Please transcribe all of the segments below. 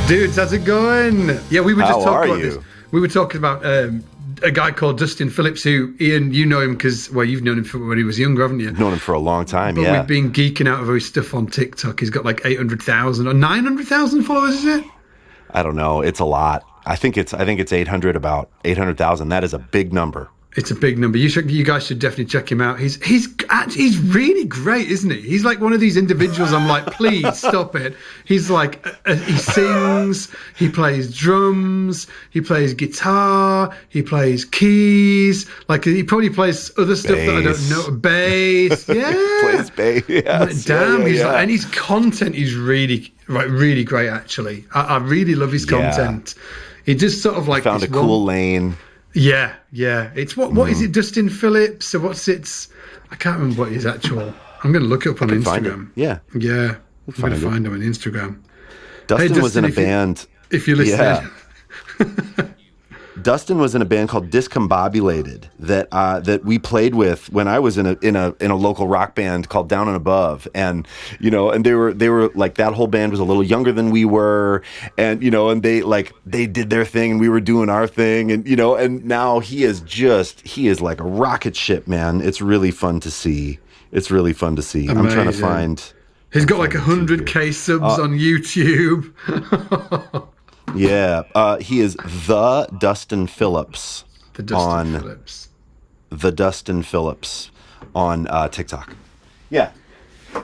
Dudes, how's it going? Yeah, we were just How talking are about you? this. We were talking about a guy called Dustin Phillips, who, Ian, you know him because, well, you've known him from when he was younger, haven't you? Known him for a long time, But yeah. we've been geeking out over his stuff on TikTok. He's got like 800,000 or 900,000 followers, is it? I don't know. It's a lot. I think it's 800, about 800,000. That is a big number. It's a big number. You guys should definitely check him out. He's really great, isn't he? He's like one of these individuals. I'm like, please stop it. He's like, he sings, he plays drums, he plays guitar, he plays keys. Like he probably plays other stuff that I don't know. Bass, yeah. Plays bass. Yes. Damn, yeah. Like, and his content is really great. Actually, I really love his content. He just sort of like found a cool lane. Yeah. It's what is it, Dustin Phillips? So I can't remember what his actual. I'm going to look it up on Instagram. Yeah. I'm going to find him on Instagram. Dustin was in a band. If you're listening. Yeah. Dustin was in a band called Discombobulated that we played with when I was in a local rock band called Down and Above, and and they were like, that whole band was a little younger than we were, and and they did their thing and we were doing our thing, and now he is like a rocket ship, man. It's really fun to see. Amazing. I'm trying to find. He's got like 100K subs on YouTube. Yeah, he is the Dustin Phillips. The Dustin Phillips on TikTok. Yeah.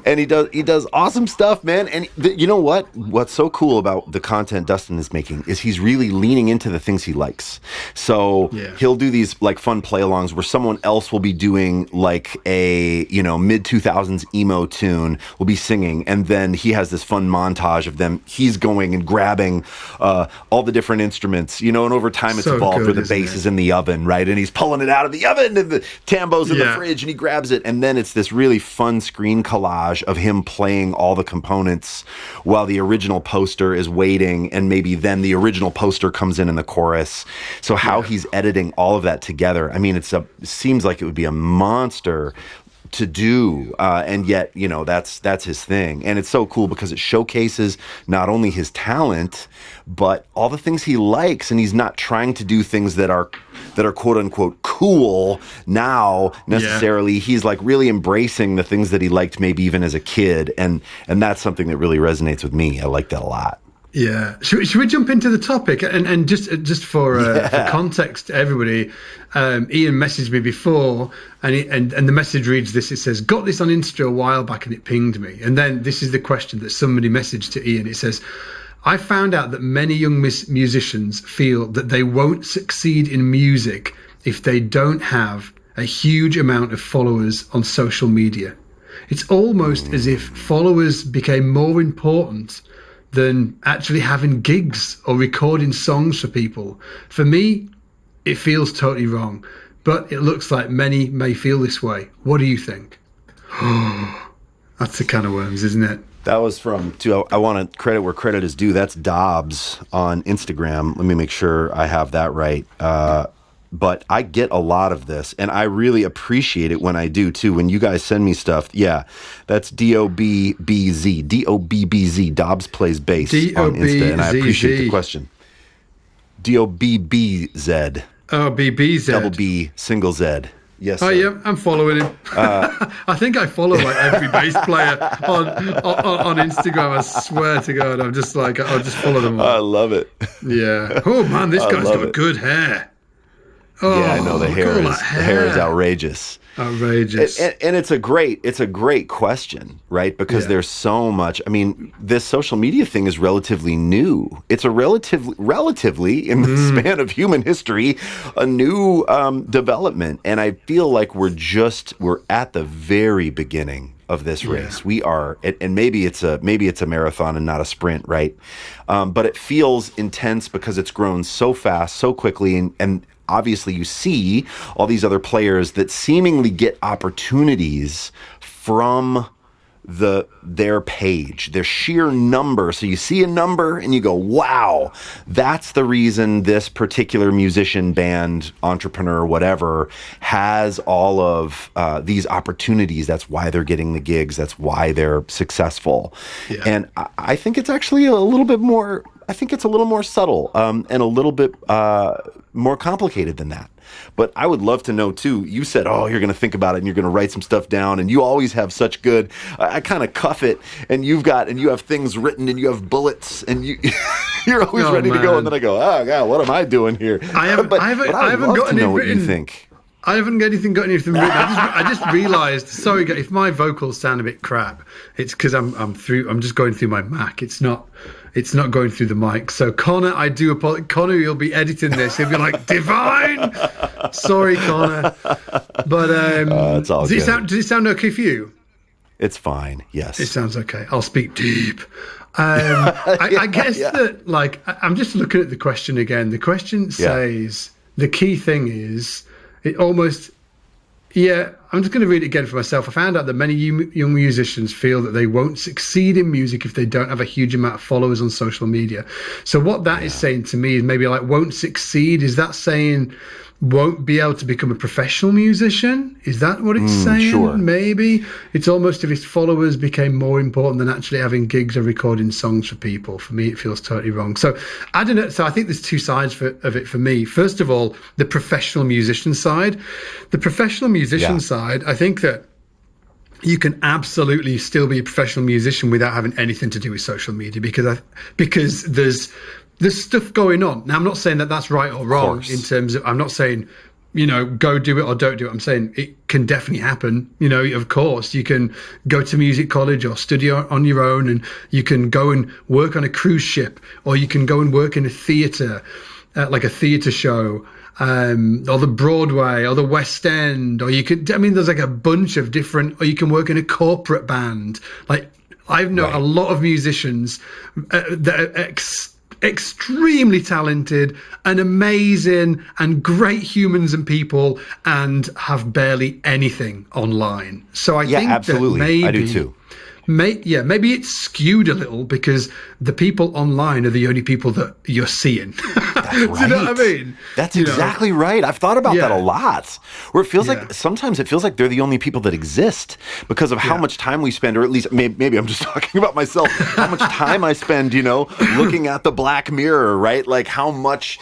And he does awesome stuff, man. And you know what? What's so cool about the content Dustin is making is he's really leaning into the things he likes. So he'll do these like fun play-alongs where someone else will be doing like a mid-2000s emo tune, will be singing, and then he has this fun montage of them. He's going and grabbing all the different instruments, and over time it's evolved where the bass is in the oven, right? And he's pulling it out of the oven, and the tambo's in the fridge, and he grabs it, and then it's this really fun screen collage of him playing all the components while the original poster is waiting, and maybe then the original poster comes in the chorus. So how he's editing all of that together, I mean, it seems like it would be a monster to do, and yet that's his thing, and it's so cool because it showcases not only his talent but all the things he likes, and he's not trying to do things that are quote unquote cool now necessarily. He's like really embracing the things that he liked maybe even as a kid, and that's something that really resonates with me. I like that a lot. Yeah. Should we jump into the topic? And just for context to everybody, Ian messaged me before, and the message reads this. It says, got this on Insta a while back and it pinged me. And then this is the question that somebody messaged to Ian. It says, I found out that many young musicians feel that they won't succeed in music if they don't have a huge amount of followers on social media. It's almost as if followers became more important than actually having gigs or recording songs for people. For me, it feels totally wrong, but it looks like many may feel this way. What do you think? That's the can of worms, isn't it? That was from, I want to credit where credit is due. That's Dobbs on Instagram. Let me make sure I have that right. But I get a lot of this, and I really appreciate it when I do, too. When you guys send me stuff, that's DOBBZ. DOBBZ. Dobbs plays bass on Insta, and I appreciate the question. DOBBZ. Oh, BBZ. Double B, single Z. Yes. Oh, yeah, I'm following him. I think I follow like every bass player on Instagram. I swear to God, I'm just like, I'll just follow them all. I love it. Yeah. Oh man, this guy's got good hair. Oh, yeah, I know the hair is outrageous. Outrageous. And it's a great question, right? Because there's so much. I mean, this social media thing is relatively new. It's a relatively in the span of human history, a new development. And I feel like we're at the very beginning of this race. We are, and maybe it's a marathon and not a sprint, right? But it feels intense because it's grown so fast, so quickly, and obviously you see all these other players that seemingly get opportunities from their page, their sheer number. So you see a number and you go, wow, that's the reason this particular musician, band, entrepreneur, whatever, has all of these opportunities. That's why they're getting the gigs. That's why they're successful. Yeah. And I think it's actually a little bit more I think it's a little more subtle and a little bit more complicated than that. But I would love to know too. You said, "Oh, you're going to think about it and you're going to write some stuff down." And you always have such good. I kind of cuff it, and you have things written, and you have bullets, and you're always ready to go. And then I go, "Oh God, what am I doing here?" I haven't got anything what written. You think. I haven't got anything written. I just realised. Sorry, if my vocals sound a bit crap, it's because I'm just going through my Mac. It's not going through the mic. So Connor, I do apologize. Connor, you'll be editing this. He'll be like, "Divine." Sorry, Connor. But it's all does it sound okay for you? It's fine. Yes. It sounds okay. I'll speak deep. I guess that, like, I'm just looking at the question again. The question says the key thing is it almost. Yeah, I'm just going to read it again for myself. I found out that many young musicians feel that they won't succeed in music if they don't have a huge amount of followers on social media. So what that is saying to me is maybe like won't succeed. Is that saying won't be able to become a professional musician? Is that what it's saying? Sure. Maybe it's almost if his followers became more important than actually having gigs or recording songs for people. For me, it feels totally wrong. So I don't know. So I think there's two sides of it for me. First of all, the professional musician side. The professional musician side, I think that you can absolutely still be a professional musician without having anything to do with social media because there's stuff going on. Now, I'm not saying that that's right or wrong in terms of, I'm not saying, go do it or don't do it. I'm saying it can definitely happen. Of course, you can go to music college or study on your own, and you can go and work on a cruise ship, or you can go and work in a theatre, like a theatre show, or the Broadway or the West End, or there's like a bunch of different, or you can work in a corporate band. Like I know a lot of musicians that are extremely talented and amazing and great humans and people, and have barely anything online. So I think absolutely. That maybe I do too. Maybe it's skewed a little because the people online are the only people that you're seeing. That's right. Do you know what I mean? That's exactly right. I've thought about that a lot. Where it feels like sometimes it feels like they're the only people that exist because of how much time we spend, or at least maybe I'm just talking about myself, how much time I spend, looking at the Black Mirror, right? Like how much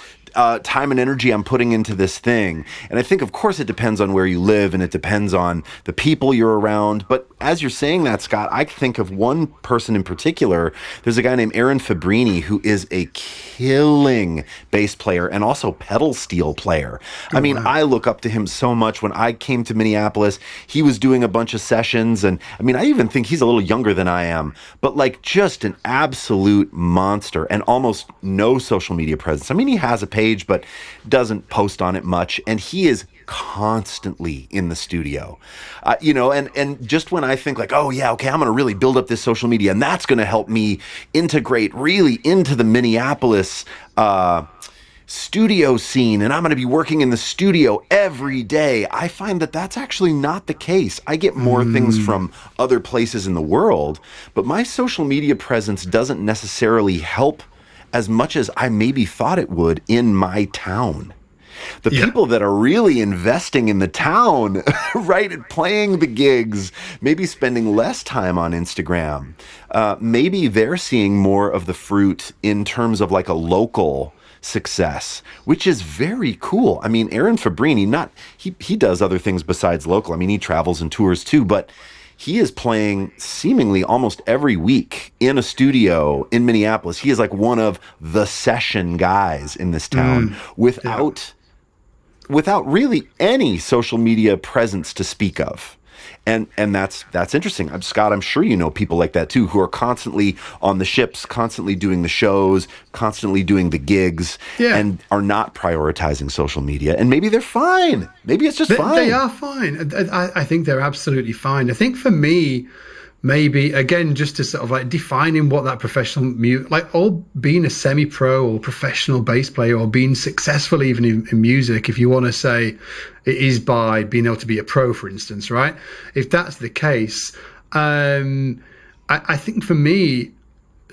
time and energy I'm putting into this thing. And I think, of course, it depends on where you live and it depends on the people you're around. But as you're saying that, Scott, I think of one person in particular. There's a guy named Aaron Fabrini who is a killing bass player and also pedal steel player. I mean, I look up to him so much. When I came to Minneapolis, he was doing a bunch of sessions. And I mean, I even think he's a little younger than I am, but like just an absolute monster and almost no social media presence. I mean, he has a page, but doesn't post on it much. And he is constantly in the studio, and just when I think like, oh yeah, okay, I'm going to really build up this social media and that's going to help me integrate really into the Minneapolis studio scene, and I'm going to be working in the studio every day, I find that that's actually not the case. I get more things from other places in the world, but my social media presence doesn't necessarily help as much as I maybe thought it would in my town. The people that are really investing in the town, right, playing the gigs, maybe spending less time on Instagram, maybe they're seeing more of the fruit in terms of like a local success, which is very cool. I mean, Aaron Fabrini, he does other things besides local. I mean, he travels and tours too, but he is playing seemingly almost every week in a studio in Minneapolis. He is like one of the session guys in this town without really any social media presence to speak of. And that's interesting. Scott, I'm sure you know people like that too, who are constantly on the ships, constantly doing the shows, constantly doing the gigs, and are not prioritizing social media. And maybe they're fine. Maybe it's just fine. They are fine. I think they're absolutely fine. I think for me, maybe, again, just to sort of like defining what that professional like all being a semi-pro or professional bass player or being successful even in music, if you want to say it is by being able to be a pro, for instance, right? If that's the case, I think for me,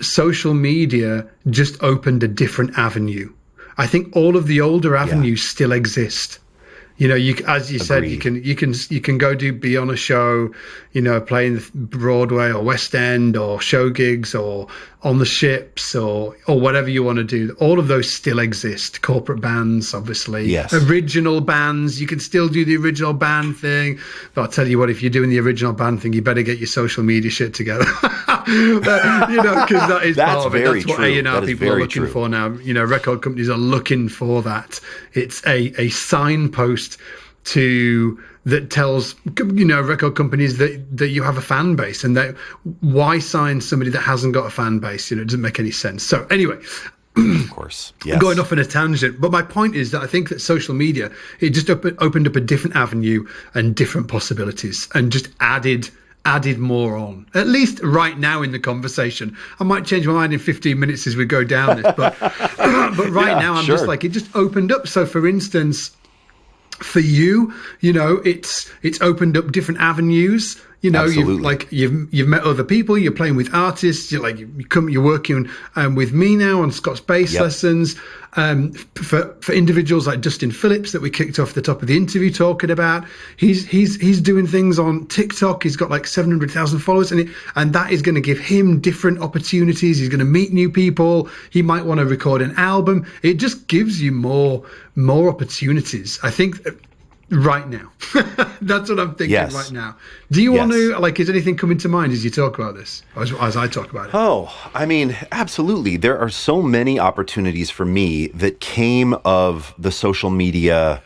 social media just opened a different avenue. I think all of the older avenues still exist. You know, as you said, Agreed. you can go be on a show, you know, playing Broadway or West End or show gigs or on the ships or whatever you want to do. All of those still exist. Corporate bands, obviously. Yes. Original bands, you can still do the original band thing. But I'll tell you what, if you're doing the original band thing, you better get your social media shit together. You know, because that is part of it. That's what A&R people are looking for now. You know, record companies are looking for that. It's a signpost that tells, you know, record companies that you have a fan base, and that why sign somebody that hasn't got a fan base? You know, it doesn't make any sense. So anyway, of course, yes. Going off on a tangent, but my point is that I think that social media, it just opened up a different avenue and different possibilities, and just added more on, at least right now in the conversation. I might change my mind in 15 minutes as we go down this, but right now I'm just like, it just opened up. So for instance, for you, you know, it's opened up different avenues. You know, you've met other people. You're playing with artists. You're working with me now on Scott's bass lessons. For individuals like Dustin Phillips that we kicked off the top of the interview talking about, he's doing things on TikTok. He's got like 700,000 followers, and that is going to give him different opportunities. He's going to meet new people. He might want to record an album. It just gives you more opportunities, I think. Right now. That's what I'm thinking right now. Do you want to, like, is anything coming to mind as you talk about this, as I talk about it? Oh, I mean, absolutely. There are so many opportunities for me that came of the social media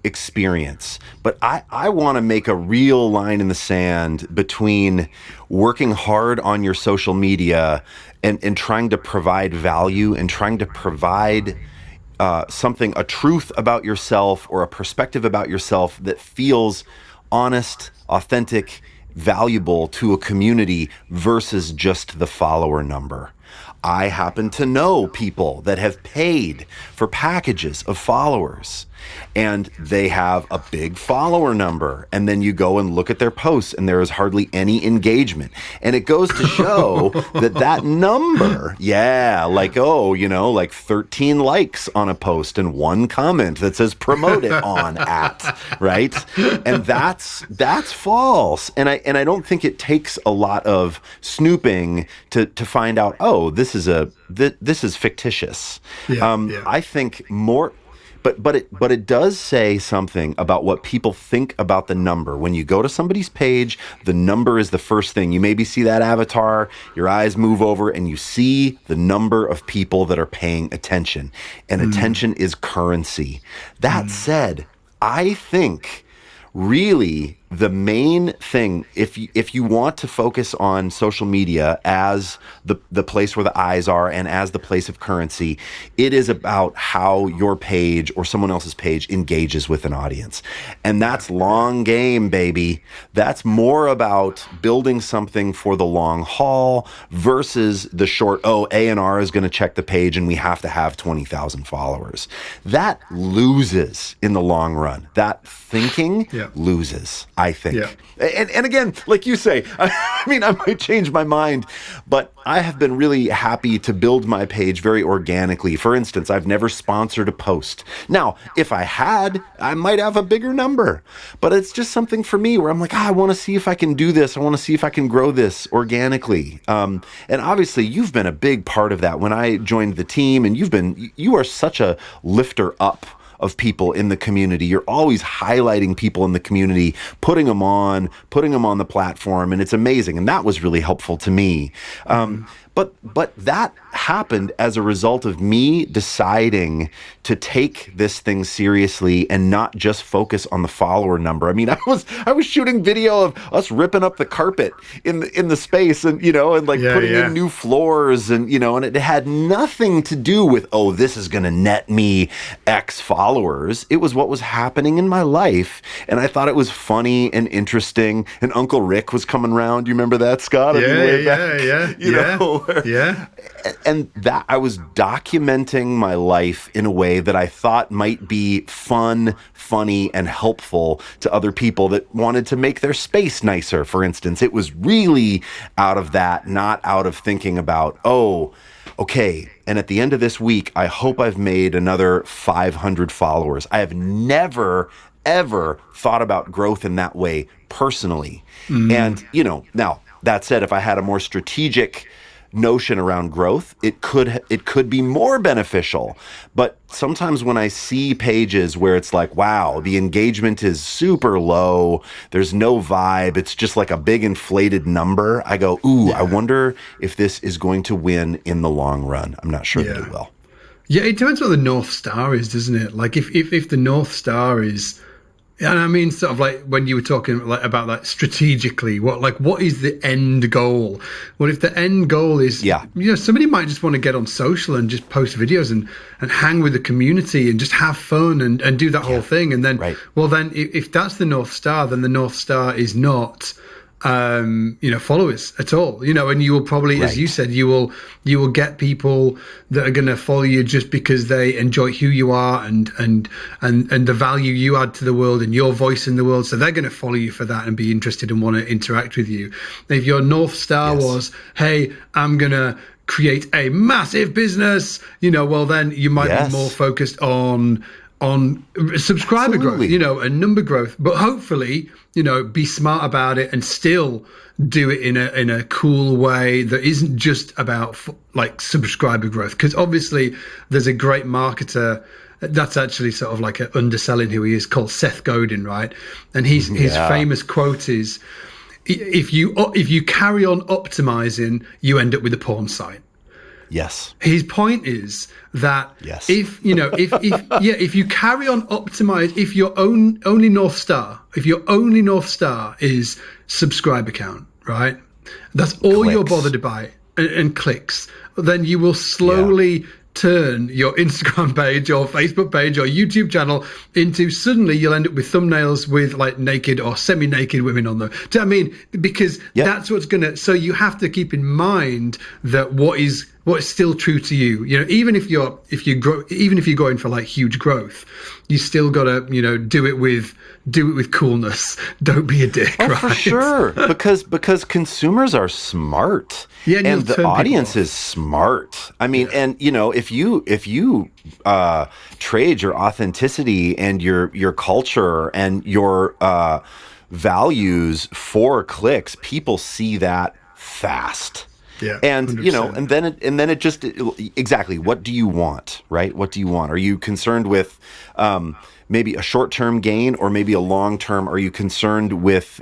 experience. But I want to make a real line in the sand between working hard on your social media and trying to provide value and trying to provide a truth about yourself or a perspective about yourself that feels honest, authentic, valuable to a community versus just the follower number. I happen to know people that have paid for packages of followers, and they have a big follower number, and then you go and look at their posts and there is hardly any engagement, and it goes to show that number, like 13 likes on a post and one comment that says promote it on at, right? And that's false, and I don't think it takes a lot of snooping to find out, oh, this is fictitious. I think more. But it does say something about what people think about the number. When you go to somebody's page, the number is the first thing. You maybe see that avatar, your eyes move over, and you see the number of people that are paying attention. And attention is currency. That said, I think really the main thing, if you want to focus on social media as the place where the eyes are and as the place of currency, it is about how your page or someone else's page engages with an audience. And that's long game, baby. That's more about building something for the long haul versus the short, A&R is going to check the page and we have to have 20,000 followers. That loses in the long run. That thinking loses, I think. Yeah. And again, like you say, I mean, I might change my mind, but I have been really happy to build my page very organically. For instance, I've never sponsored a post. Now, if I had, I might have a bigger number, but it's just something for me where I'm like, I want to see if I can do this. I want to see if I can grow this organically. And obviously you've been a big part of that when I joined the team, and you are such a lifter up of people in the community. You're always highlighting people in the community, putting them on the platform, and it's amazing. And that was really helpful to me. But that happened as a result of me deciding to take this thing seriously and not just focus on the follower number. I mean, I was shooting video of us ripping up the carpet in the space, and putting in new floors, and and it had nothing to do with, this is going to net me X followers. It was what was happening in my life, and I thought it was funny and interesting. And Uncle Rick was coming around. You remember that, Scott? Yeah. And that I was documenting my life in a way that I thought might be fun, funny, and helpful to other people that wanted to make their space nicer, for instance. It was really out of that, not out of thinking about, okay, and at the end of this week, I hope I've made another 500 followers. I have never, ever thought about growth in that way personally. And, now that said, if I had a more strategic notion around growth, it could be more beneficial. But sometimes when I see pages where it's like, wow, the engagement is super low, there's no vibe, it's just like a big inflated number, I go, ooh, I wonder if this is going to win in the long run. I'm not sure that it will. Yeah, it depends what the North Star is, doesn't it? Like if the North Star is, and I mean, sort of like when you were talking like about like strategically, what is the end goal? Well, if the end goal is, somebody might just want to get on social and just post videos and hang with the community and just have fun and do that whole thing. And then, well, then if that's the North Star, then the North Star is not, followers at all, and you will probably, as you said, you will get people that are going to follow you just because they enjoy who you are and the value you add to the world and your voice in the world. So they're going to follow you for that and be interested and want to interact with you. If your North Star was, hey, I'm going to create a massive business, well, then you might be more focused on subscriber growth, and number growth, but hopefully, be smart about it and still do it in a cool way that isn't just about like subscriber growth. Because obviously there's a great marketer that's actually sort of like an underselling who he is, called Seth Godin, right? And his famous quote is, if you carry on optimizing, you end up with a porn site. Yes. His point is that if you carry on optimize, if your only North Star is subscriber count, right? That's all you're bothered by and clicks, then you will slowly turn your Instagram page or Facebook page or YouTube channel into, suddenly you'll end up with thumbnails with like naked or semi-naked women on them. Do you know what I mean? Because that's what's gonna, so you have to keep in mind that what is still true to you. Even if you're going for like huge growth, you still gotta, do it with coolness. Don't be a dick. Oh, right? For sure. Because consumers are smart. Yeah, and the audience is smart. I mean, and if you trade your authenticity and your culture and your values for clicks, people see that fast. Yeah, and 100%. and then it just exactly, what do you want, right? What do you want? Are you concerned with maybe a short-term gain or maybe a long-term? Are you concerned with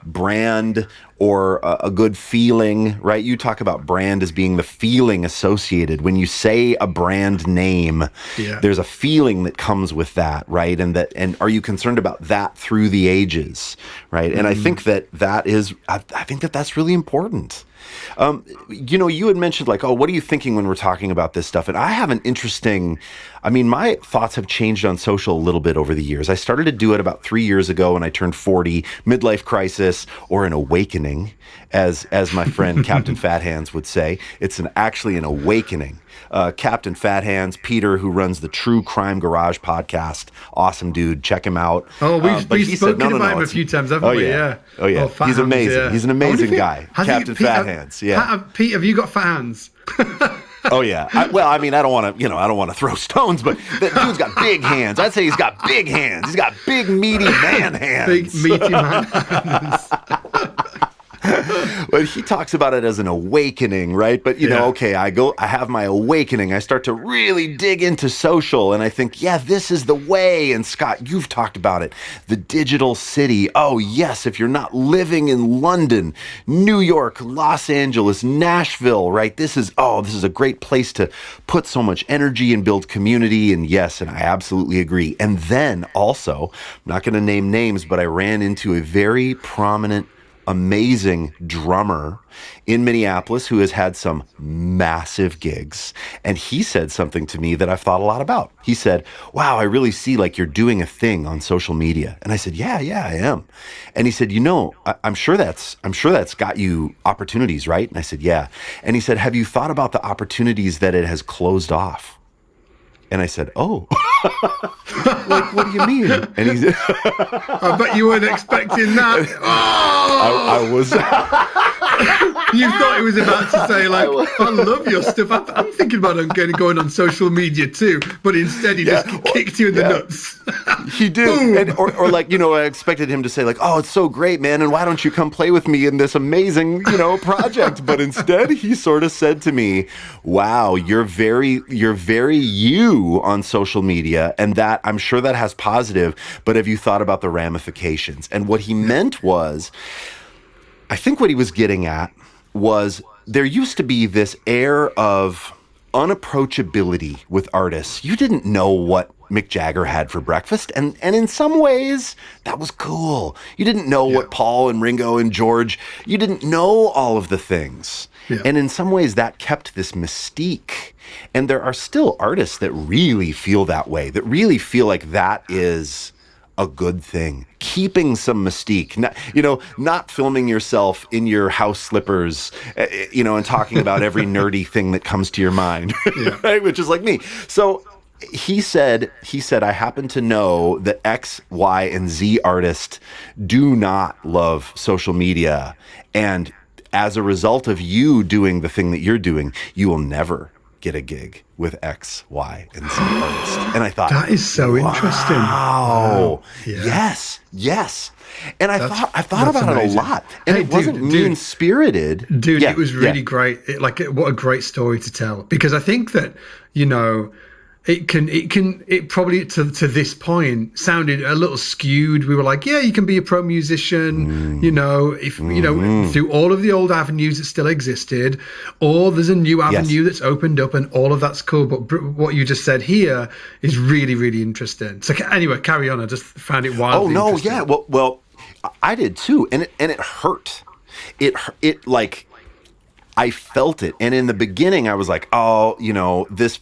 brand or a good feeling, right? You talk about brand as being the feeling associated. When you say a brand name, there's a feeling that comes with that, right? And are you concerned about that through the ages, right? And I think that's really important. You had mentioned like, oh, what are you thinking when we're talking about this stuff? And I have an interesting, my thoughts have changed on social a little bit over the years. I started to do it about 3 years ago when I turned 40, midlife crisis or an awakening, as my friend Captain Fat Hands would say. It's actually an awakening. Captain Fat Hands, Peter, who runs the True Crime Garage podcast. Awesome dude. Check him out. Oh, we've spoken about him a few times, haven't we? Yeah. Oh, yeah. He's amazing. Yeah. He's an amazing guy. Captain Fat Hands. Yeah. Pete, have you got fat hands? Oh yeah. I don't want to throw stones, but that dude's got big hands. I'd say he's got big hands. He's got big meaty man hands. Big meaty man hands. But he talks about it as an awakening, right? But I have my awakening. I start to really dig into social, and I think, this is the way. And Scott, you've talked about it. The digital city. Oh yes, if you're not living in London, New York, Los Angeles, Nashville, right? This is a great place to put so much energy and build community. And yes, and I absolutely agree. And then also, I'm not going to name names, but I ran into a very prominent, amazing drummer in Minneapolis who has had some massive gigs. And he said something to me that I've thought a lot about. He said, wow, I really see like you're doing a thing on social media. And I said, yeah, I am. And he said, I'm sure that's got you opportunities, right? And I said, yeah. And he said, have you thought about the opportunities that it has closed off? And I said, oh, like, what do you mean? And he said, I bet you weren't expecting that. Oh! I was. You thought he was about to say, like, I love your stuff. I'm thinking about going on social media too, but instead he just kicked you in the nuts. He did. And, or like, I expected him to say like, oh, it's so great, man, and why don't you come play with me in this amazing, project? But instead he sort of said to me, wow, you're very you on social media, and that I'm sure that has positive, but have you thought about the ramifications? And what he meant was, I think what he was getting at was there used to be this air of unapproachability with artists. You didn't know what Mick Jagger had for breakfast, and in some ways that was cool. You didn't know what Paul and Ringo and George, you didn't know all of the things. Yeah. And in some ways that kept this mystique. And there are still artists that really feel that way, that really feel like that is a good thing. Keeping some mystique, not filming yourself in your house slippers, and talking about every nerdy thing that comes to your mind, right? Which is like me. So he said, I happen to know that X, Y, and Z artists do not love social media. And as a result of you doing the thing that you're doing, you will never get a gig with X, Y, and Z artists. And I thought, that is so interesting. Wow. Yeah. Yes. And I thought about it a lot. And it wasn't mean-spirited. Dude, it was really great. What a great story to tell. Because I think that, it probably to this point sounded a little skewed. We were like, yeah, you can be a pro musician, through all of the old avenues that still existed, or there's a new avenue that's opened up, and all of that's cool. But what you just said here is really, really interesting. So anyway, carry on. I just found it wildly interesting. Yeah. Well, I did too, and it hurt. It like, I felt it. And in the beginning, I was like, this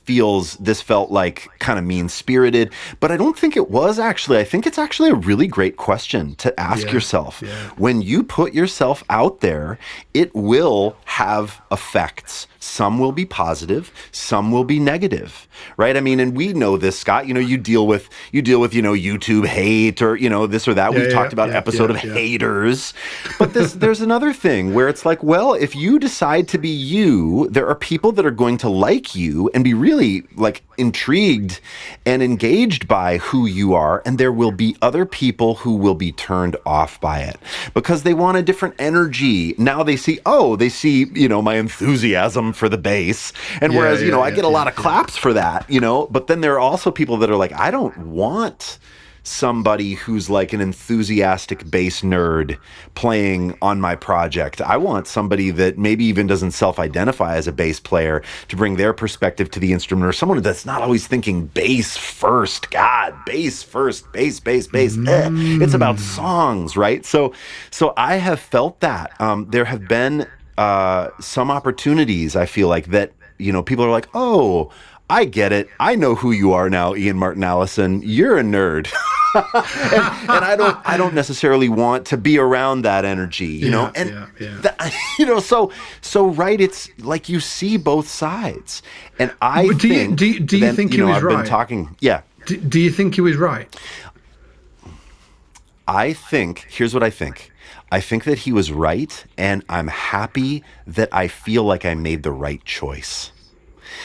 felt like kind of mean-spirited. But I don't think it was actually. I think it's actually a really great question to ask yourself. Yeah. When you put yourself out there, it will have effects. Some will be positive, some will be negative, right? I mean, and we know this, Scott. You deal with YouTube hate, or this or that. We've talked about episode of haters. But there's another thing where it's like, well, if you decide to be you, there are people that are going to like you and be really like intrigued and engaged by who you are, and there will be other people who will be turned off by it because they want a different energy. Now they see my enthusiasm for the bass, and whereas I get a lot of claps for that, but then there are also people that are like, I don't want somebody who's like an enthusiastic bass nerd playing on my project. I want somebody that maybe even doesn't self-identify as a bass player to bring their perspective to the instrument, or someone that's not always thinking bass first. God, bass first, bass. It's about songs, right? So I have felt that. There have been some opportunities, I feel like, that people are like, oh, I get it. I know who you are now, Ian Martin Allison. You're a nerd. and I don't necessarily want to be around that energy, so right, it's like you see both sides. And I do you think he was right? I've been talking, Do you think he was right? Here's what I think. I think that he was right, and I'm happy that I feel like I made the right choice.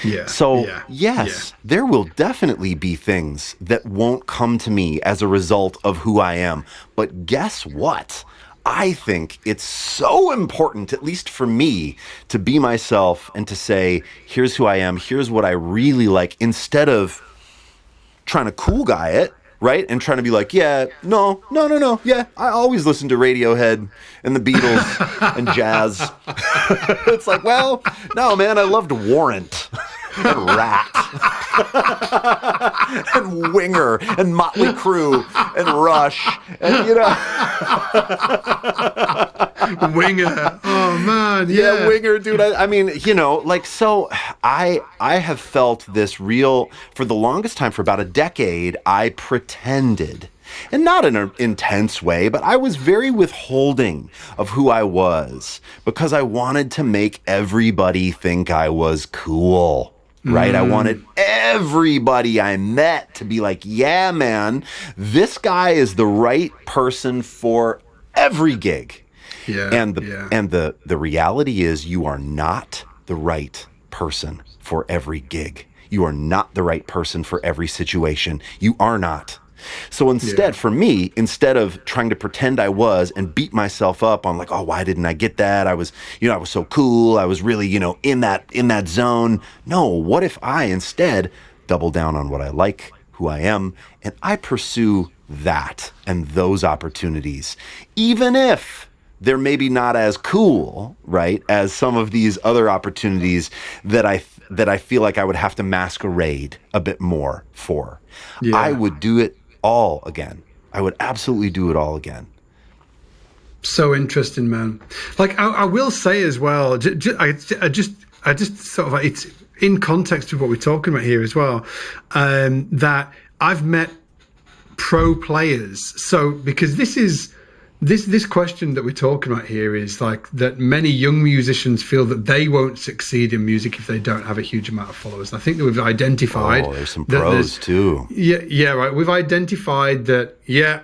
Yeah. So, yes, there will definitely be things that won't come to me as a result of who I am. But guess what? I think it's so important, at least for me, to be myself and to say, here's who I am, here's what I really like, instead of trying to cool guy it. Right? And trying to be like, no. Yeah, I always listen to Radiohead and the Beatles and jazz. It's like, well, no, man, I loved Warrant and Rat and Winger and Motley Crue and Rush and, Winger. Oh, man. Yeah, Winger, dude. I mean, so I have felt this for the longest time, for about a decade, I pretended, and not in an intense way, but I was very withholding of who I was because I wanted to make everybody think I was cool. Right? I wanted everybody I met to be like, yeah, man, this guy is the right person for every gig. Yeah. And the reality is you are not the right person for every gig. You are not the right person for every situation. You are not. So instead, for me, instead of trying to pretend I was and beat myself up on like, oh, why didn't I get that? I was so cool. I was really, in that zone. No, what if I instead double down on what I like, who I am, and I pursue that and those opportunities, even if they're maybe not as cool, right, as some of these other opportunities that I feel like I would have to masquerade a bit more for. Yeah. I would do it all again. I would absolutely do it all again. So interesting, man. Like I will say as well, I just sort of, it's in context with what we're talking about here as well, that I've met pro players. So because this question that we're talking about here is like that many young musicians feel that they won't succeed in music if they don't have a huge amount of followers. And I think that we've identified. Oh, there's some pros too. Yeah, right. We've identified that. Yeah,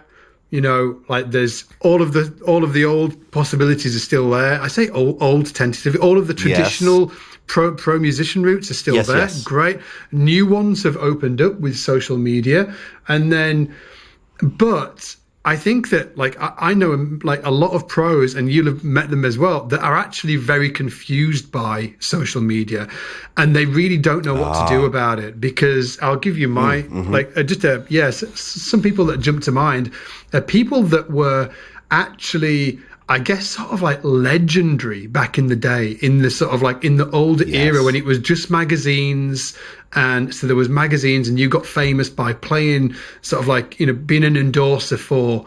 like there's all of the old possibilities are still there. I say old tentatively. All of the traditional pro musician routes are still there. Yes. Great. New ones have opened up with social media, and then, but I think that like I know like a lot of pros, and you'll have met them as well, that are actually very confused by social media, and they really don't know what to do about it. Because I'll give you my some people that jump to mind are people that were actually, I guess, sort of like legendary back in the day, in the sort of like in the older era when it was just magazines. And so there was magazines, and you got famous by playing sort of like, being an endorser for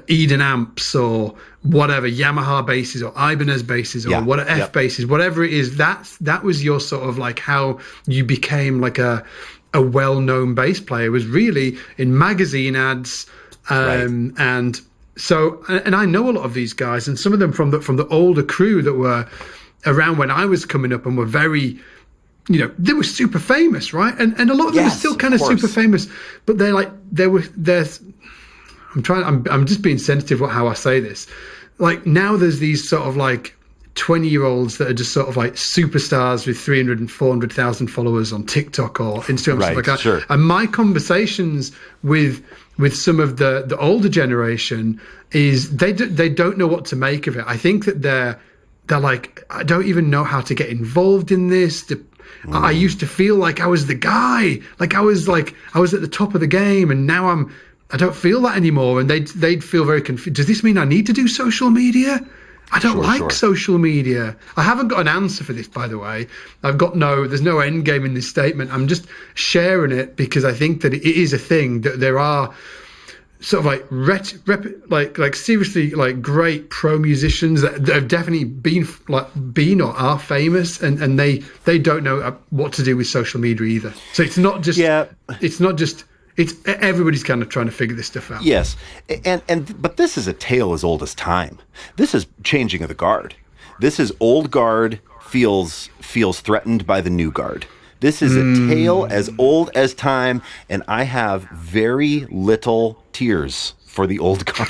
Eden amps or whatever, Yamaha basses or Ibanez basses or F basses, whatever it is. That was your sort of like how you became like a well-known bass player, was really in magazine ads. And so, and I know a lot of these guys, and some of them from the older crew that were around when I was coming up and were very, they were super famous, right? And a lot of them are still kind of super famous, but I'm just being sensitive how I say this. Like now there's these sort of like 20-year-olds that are just sort of like superstars with 300 and 400,000 followers on TikTok or Instagram, stuff like that. Sure. And my conversations with some of the older generation is they don't know what to make of it. I think that they're like, I don't even know how to get involved in this. I used to feel like I was the guy, like I was at the top of the game, and now I don't feel that anymore. And they'd feel very confused. Does this mean I need to do social media? I don't like social media. I haven't got an answer for this, by the way. There's no end game in this statement. I'm just sharing it because I think that it is a thing, that there are sort of like seriously like great pro musicians that have definitely been or are famous, and they don't know what to do with social media either. So it's not just it's everybody's kind of trying to figure this stuff out. Yes, but this is a tale as old as time. This is changing of the guard. This is old guard feels threatened by the new guard. This is a tale as old as time, and I have very little tears for the old guard.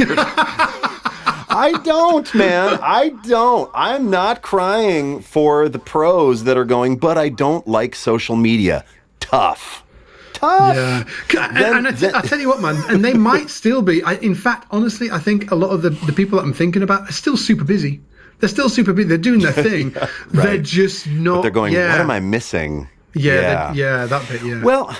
I don't, man. I don't. I'm not crying for the pros that are going, but I don't like social media. Tough. Yeah. I tell you what, man, and they might still be. In fact, honestly, I think a lot of the people that I'm thinking about are still super busy. They're still super busy. They're doing their thing. Right. They're just not. But they're going, what am I missing? Yeah, that bit, yeah. Well,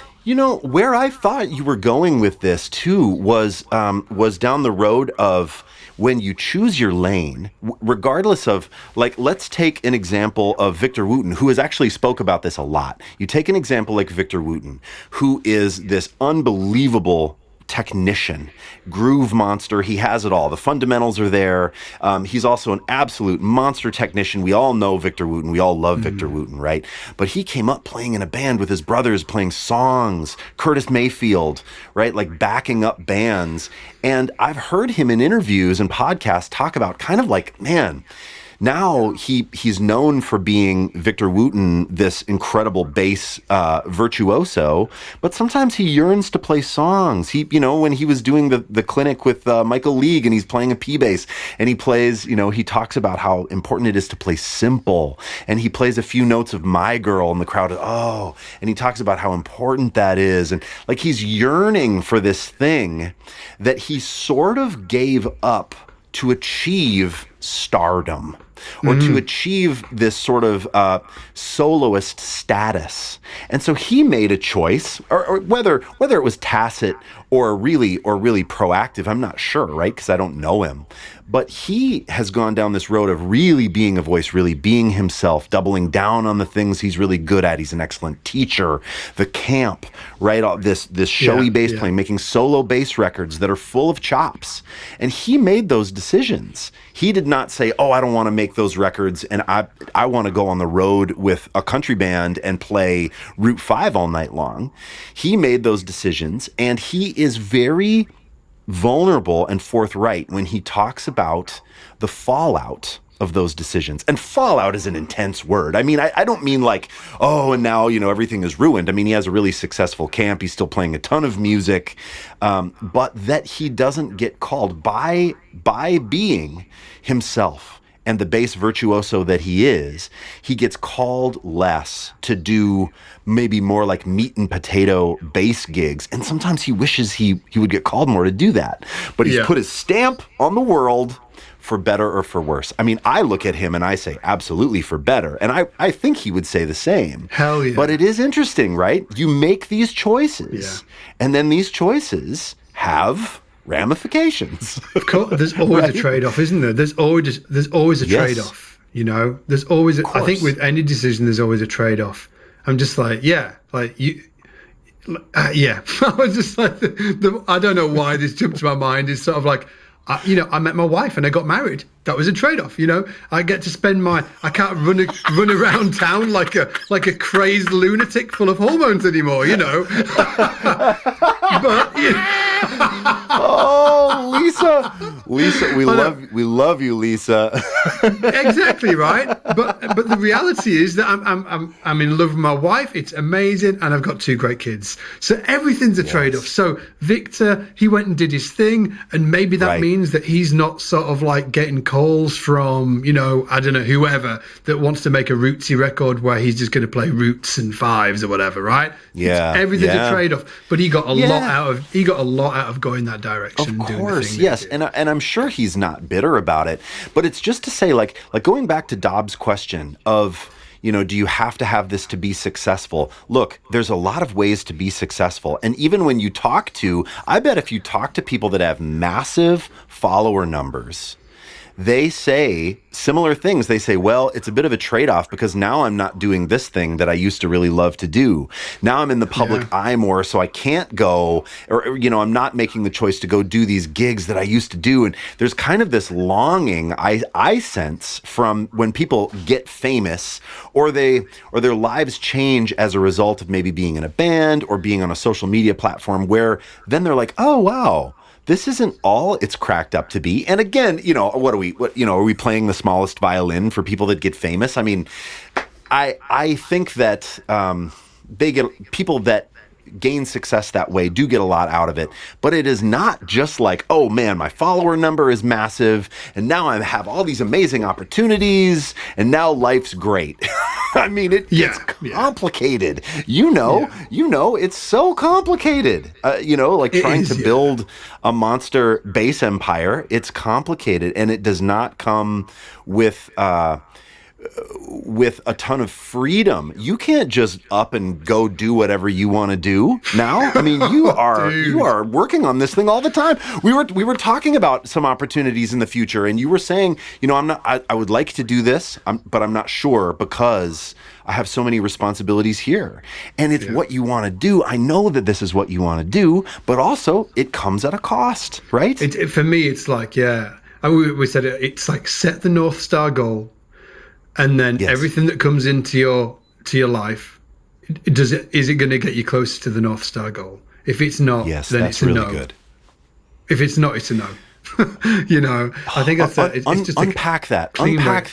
where I thought you were going with this too was down the road of when you choose your lane, regardless of, like, let's take an example of Victor Wooten, who has actually spoke about this a lot. You take an example like Victor Wooten, who is this unbelievable technician, groove monster. He has it all. The fundamentals are there. He's also an absolute monster technician. We all know Victor Wooten. We all love Victor Wooten, right? But he came up playing in a band with his brothers, playing songs, Curtis Mayfield, right? Like backing up bands. And I've heard him in interviews and podcasts talk about kind of like, man, Now he's known for being Victor Wooten, this incredible bass virtuoso, but sometimes he yearns to play songs. He, when he was doing the clinic with Michael League, and he's playing a P bass, and he plays, he talks about how important it is to play simple, and he plays a few notes of My Girl, and the crowd, and he talks about how important that is, and like he's yearning for this thing that he sort of gave up to achieve stardom, or to achieve this sort of soloist status. And so he made a choice, or whether it was tacit or really proactive, I'm not sure, right? Because I don't know him. But he has gone down this road of really being a voice, really being himself, doubling down on the things he's really good at. He's an excellent teacher, the camp, right? All this showy bass playing, making solo bass records that are full of chops. And he made those decisions. He did not say, I don't want to make those records, and I want to go on the road with a country band and play Route 5 all night long. He made those decisions, and he is very vulnerable and forthright when he talks about the fallout of those decisions. And fallout is an intense word. I mean, I don't mean like, and now, everything is ruined. I mean, he has a really successful camp. He's still playing a ton of music, but that he doesn't get called by being himself and the bass virtuoso that he is, he gets called less to do maybe more like meat and potato bass gigs. And sometimes he wishes he would get called more to do that. But he's put his stamp on the world, for better or for worse. I mean, I look at him and I say, absolutely for better. And I think he would say the same. Hell yeah. But it is interesting, right? You make these choices, and then these choices have ramifications. Of course, there's always a trade-off, isn't there? There's always a trade-off. There's always. I think with any decision, there's always a trade-off. I'm just like, I was just like, I don't know why this jumped to my mind. It's sort of like, I met my wife and I got married. That was a trade-off. I get to spend I can't run around town like a crazed lunatic full of hormones anymore. But Lisa, we love you, Lisa. Exactly right. But the reality is that I'm in love with my wife. It's amazing, and I've got 2 great kids. So everything's a trade-off. So Victor, he went and did his thing, and maybe that means that he's not sort of like getting calls from I don't know, whoever that wants to make a rootsy record where he's just going to play roots and fives or whatever, right? Everything's a trade-off. But he got a lot out of going that direction. Of course, yes, and I'm sure he's not bitter about it. But it's just to say, like going back to Dobbs' question of, do you have to have this to be successful? Look, there's a lot of ways to be successful. And even when you I bet if you talk to people that have massive follower numbers, they say similar things. They say, well, it's a bit of a trade-off because now I'm not doing this thing that I used to really love to do. Now I'm in the public eye more, so I can't go, or I'm not making the choice to go do these gigs that I used to do. And there's kind of this longing I sense from when people get famous, or their lives change as a result of maybe being in a band or being on a social media platform, where then they're like, oh, wow, this isn't all it's cracked up to be. And again, are we playing the smallest violin for people that get famous? I mean, I think that people that gain success that way do get a lot out of it, but it is not just like, oh man, my follower number is massive and now I have all these amazing opportunities and now life's great. I mean, it's complicated. It's so complicated. Like trying to build a monster bass empire. It's complicated, and it does not come with a ton of freedom. You can't just up and go do whatever you want to do now. I mean, you are working on this thing all the time. We were talking about some opportunities in the future, and you were saying, I would like to do this, but I'm not sure because I have so many responsibilities here. And it's what you want to do. I know that this is what you want to do, but also it comes at a cost, right? For me, it's like, we said it's like set the North Star goal. And then everything that comes into your life, is it going to get you closer to the North Star goal? If it's not, then it's a no. Good. If it's not, it's a no. I think it's just unpack that. Unpack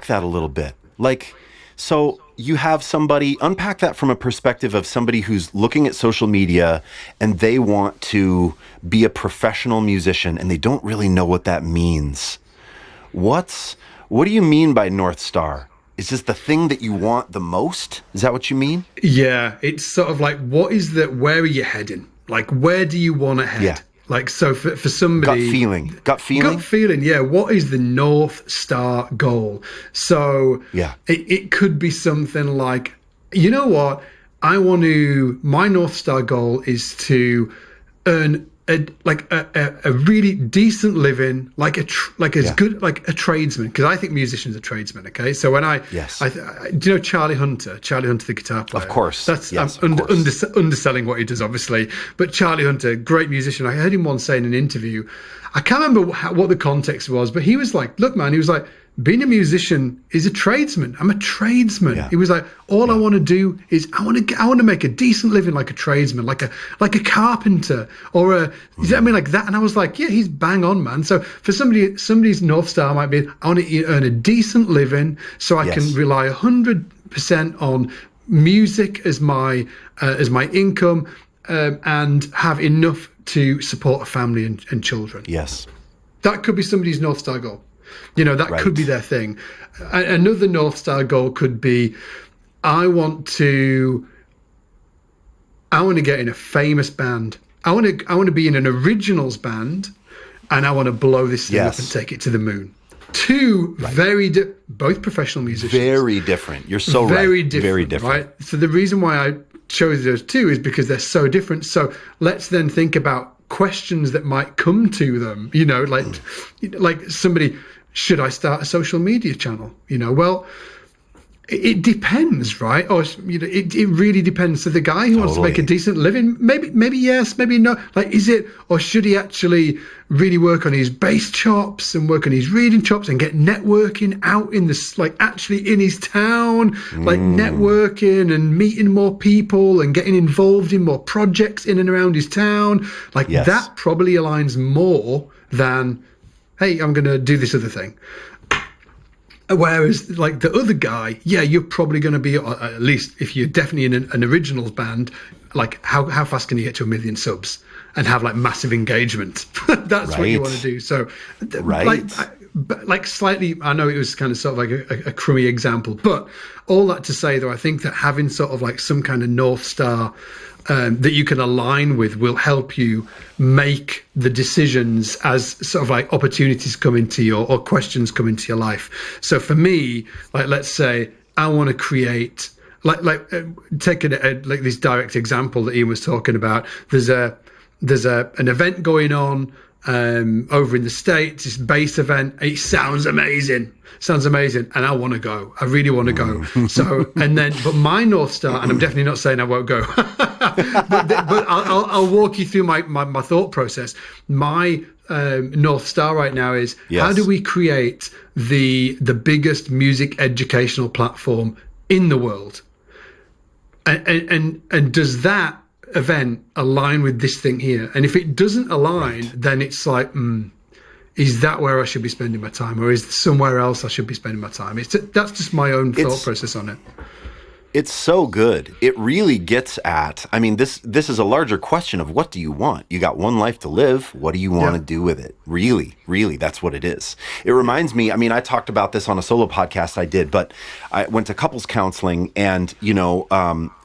that a little bit. Like, so you have somebody, unpack that from a perspective of somebody who's looking at social media and they want to be a professional musician and they don't really know what that means. What do you mean by North Star? Is this the thing that you want the most? Is that what you mean? Yeah, it's sort of like, where are you heading? Like, where do you want to head? Yeah. Like, so for somebody... Gut feeling, yeah. What is the North Star goal? So yeah, it could be something like, you know what? My North Star goal is to earn a really decent living, good, like a tradesman, because I think musicians are tradesmen. Okay, so when do you know Charlie Hunter, the guitar player? Of course. I'm underselling what he does, obviously, but Charlie Hunter, great musician. I heard him once say in an interview, I can't remember what the context was, but he was like, look, man, he was like, being a musician is a tradesman. I'm a tradesman. Yeah. He was like, all I want to do is I want to make a decent living like a tradesman, like a carpenter or a, you know what I mean, like that. And I was like, yeah, he's bang on, man. So for somebody's North Star might be, I want to earn a decent living so I can rely 100% on music as my income, and have enough to support a family and children. Yes. That could be somebody's North Star goal. That could be their thing. Another North Star goal could be, I want to get in a famous band. I want to be in an originals band, and I want to blow this thing up and take it to the moon. Two both professional musicians. Very different. You're so very right. Different, very different. Right? So the reason why I chose those two is because they're so different. So let's then think about questions that might come to them. Like somebody, should I start a social media channel? Well, it depends, right? Or it really depends. So the guy who wants to make a decent living, maybe yes, maybe no. Like, is it, or should he actually really work on his bass chops and work on his reading chops and get networking out in this, like actually in his town, like networking and meeting more people and getting involved in more projects in and around his town? Like that probably aligns more than, hey, I'm going to do this other thing. Whereas, like the other guy, you're probably going to be, at least if you're definitely in an originals band, like how fast can you get to 1 million subs and have like massive engagement? That's what you want to do. So, like slightly, I know it was kind of sort of like a crummy example, but all that to say, though, I think that having sort of like some kind of North Star that you can align with will help you make the decisions as sort of like opportunities come into your, or questions come into your life. So for me, like, let's say I want to create, take like this direct example that Ian was talking about. There's an event going on over in the States, this bass event. It sounds amazing, and I want to go. I really want to go. So, but my North Star, and I'm definitely not saying I won't go, but I'll walk you through my thought process. My North Star right now is, how do we create the biggest music educational platform in the world? And does that event align with this thing here? And if it doesn't align, then it's like, is that where I should be spending my time, or is there somewhere else I should be spending my time? That's just my own thought process on it. It's so good. It really gets at, I mean, this is a larger question of, what do you want? You got one life to live. What do you want to do with it? Really, that's what it is. It reminds me, I mean, I talked about this on a solo podcast I did, but I went to couples counseling and,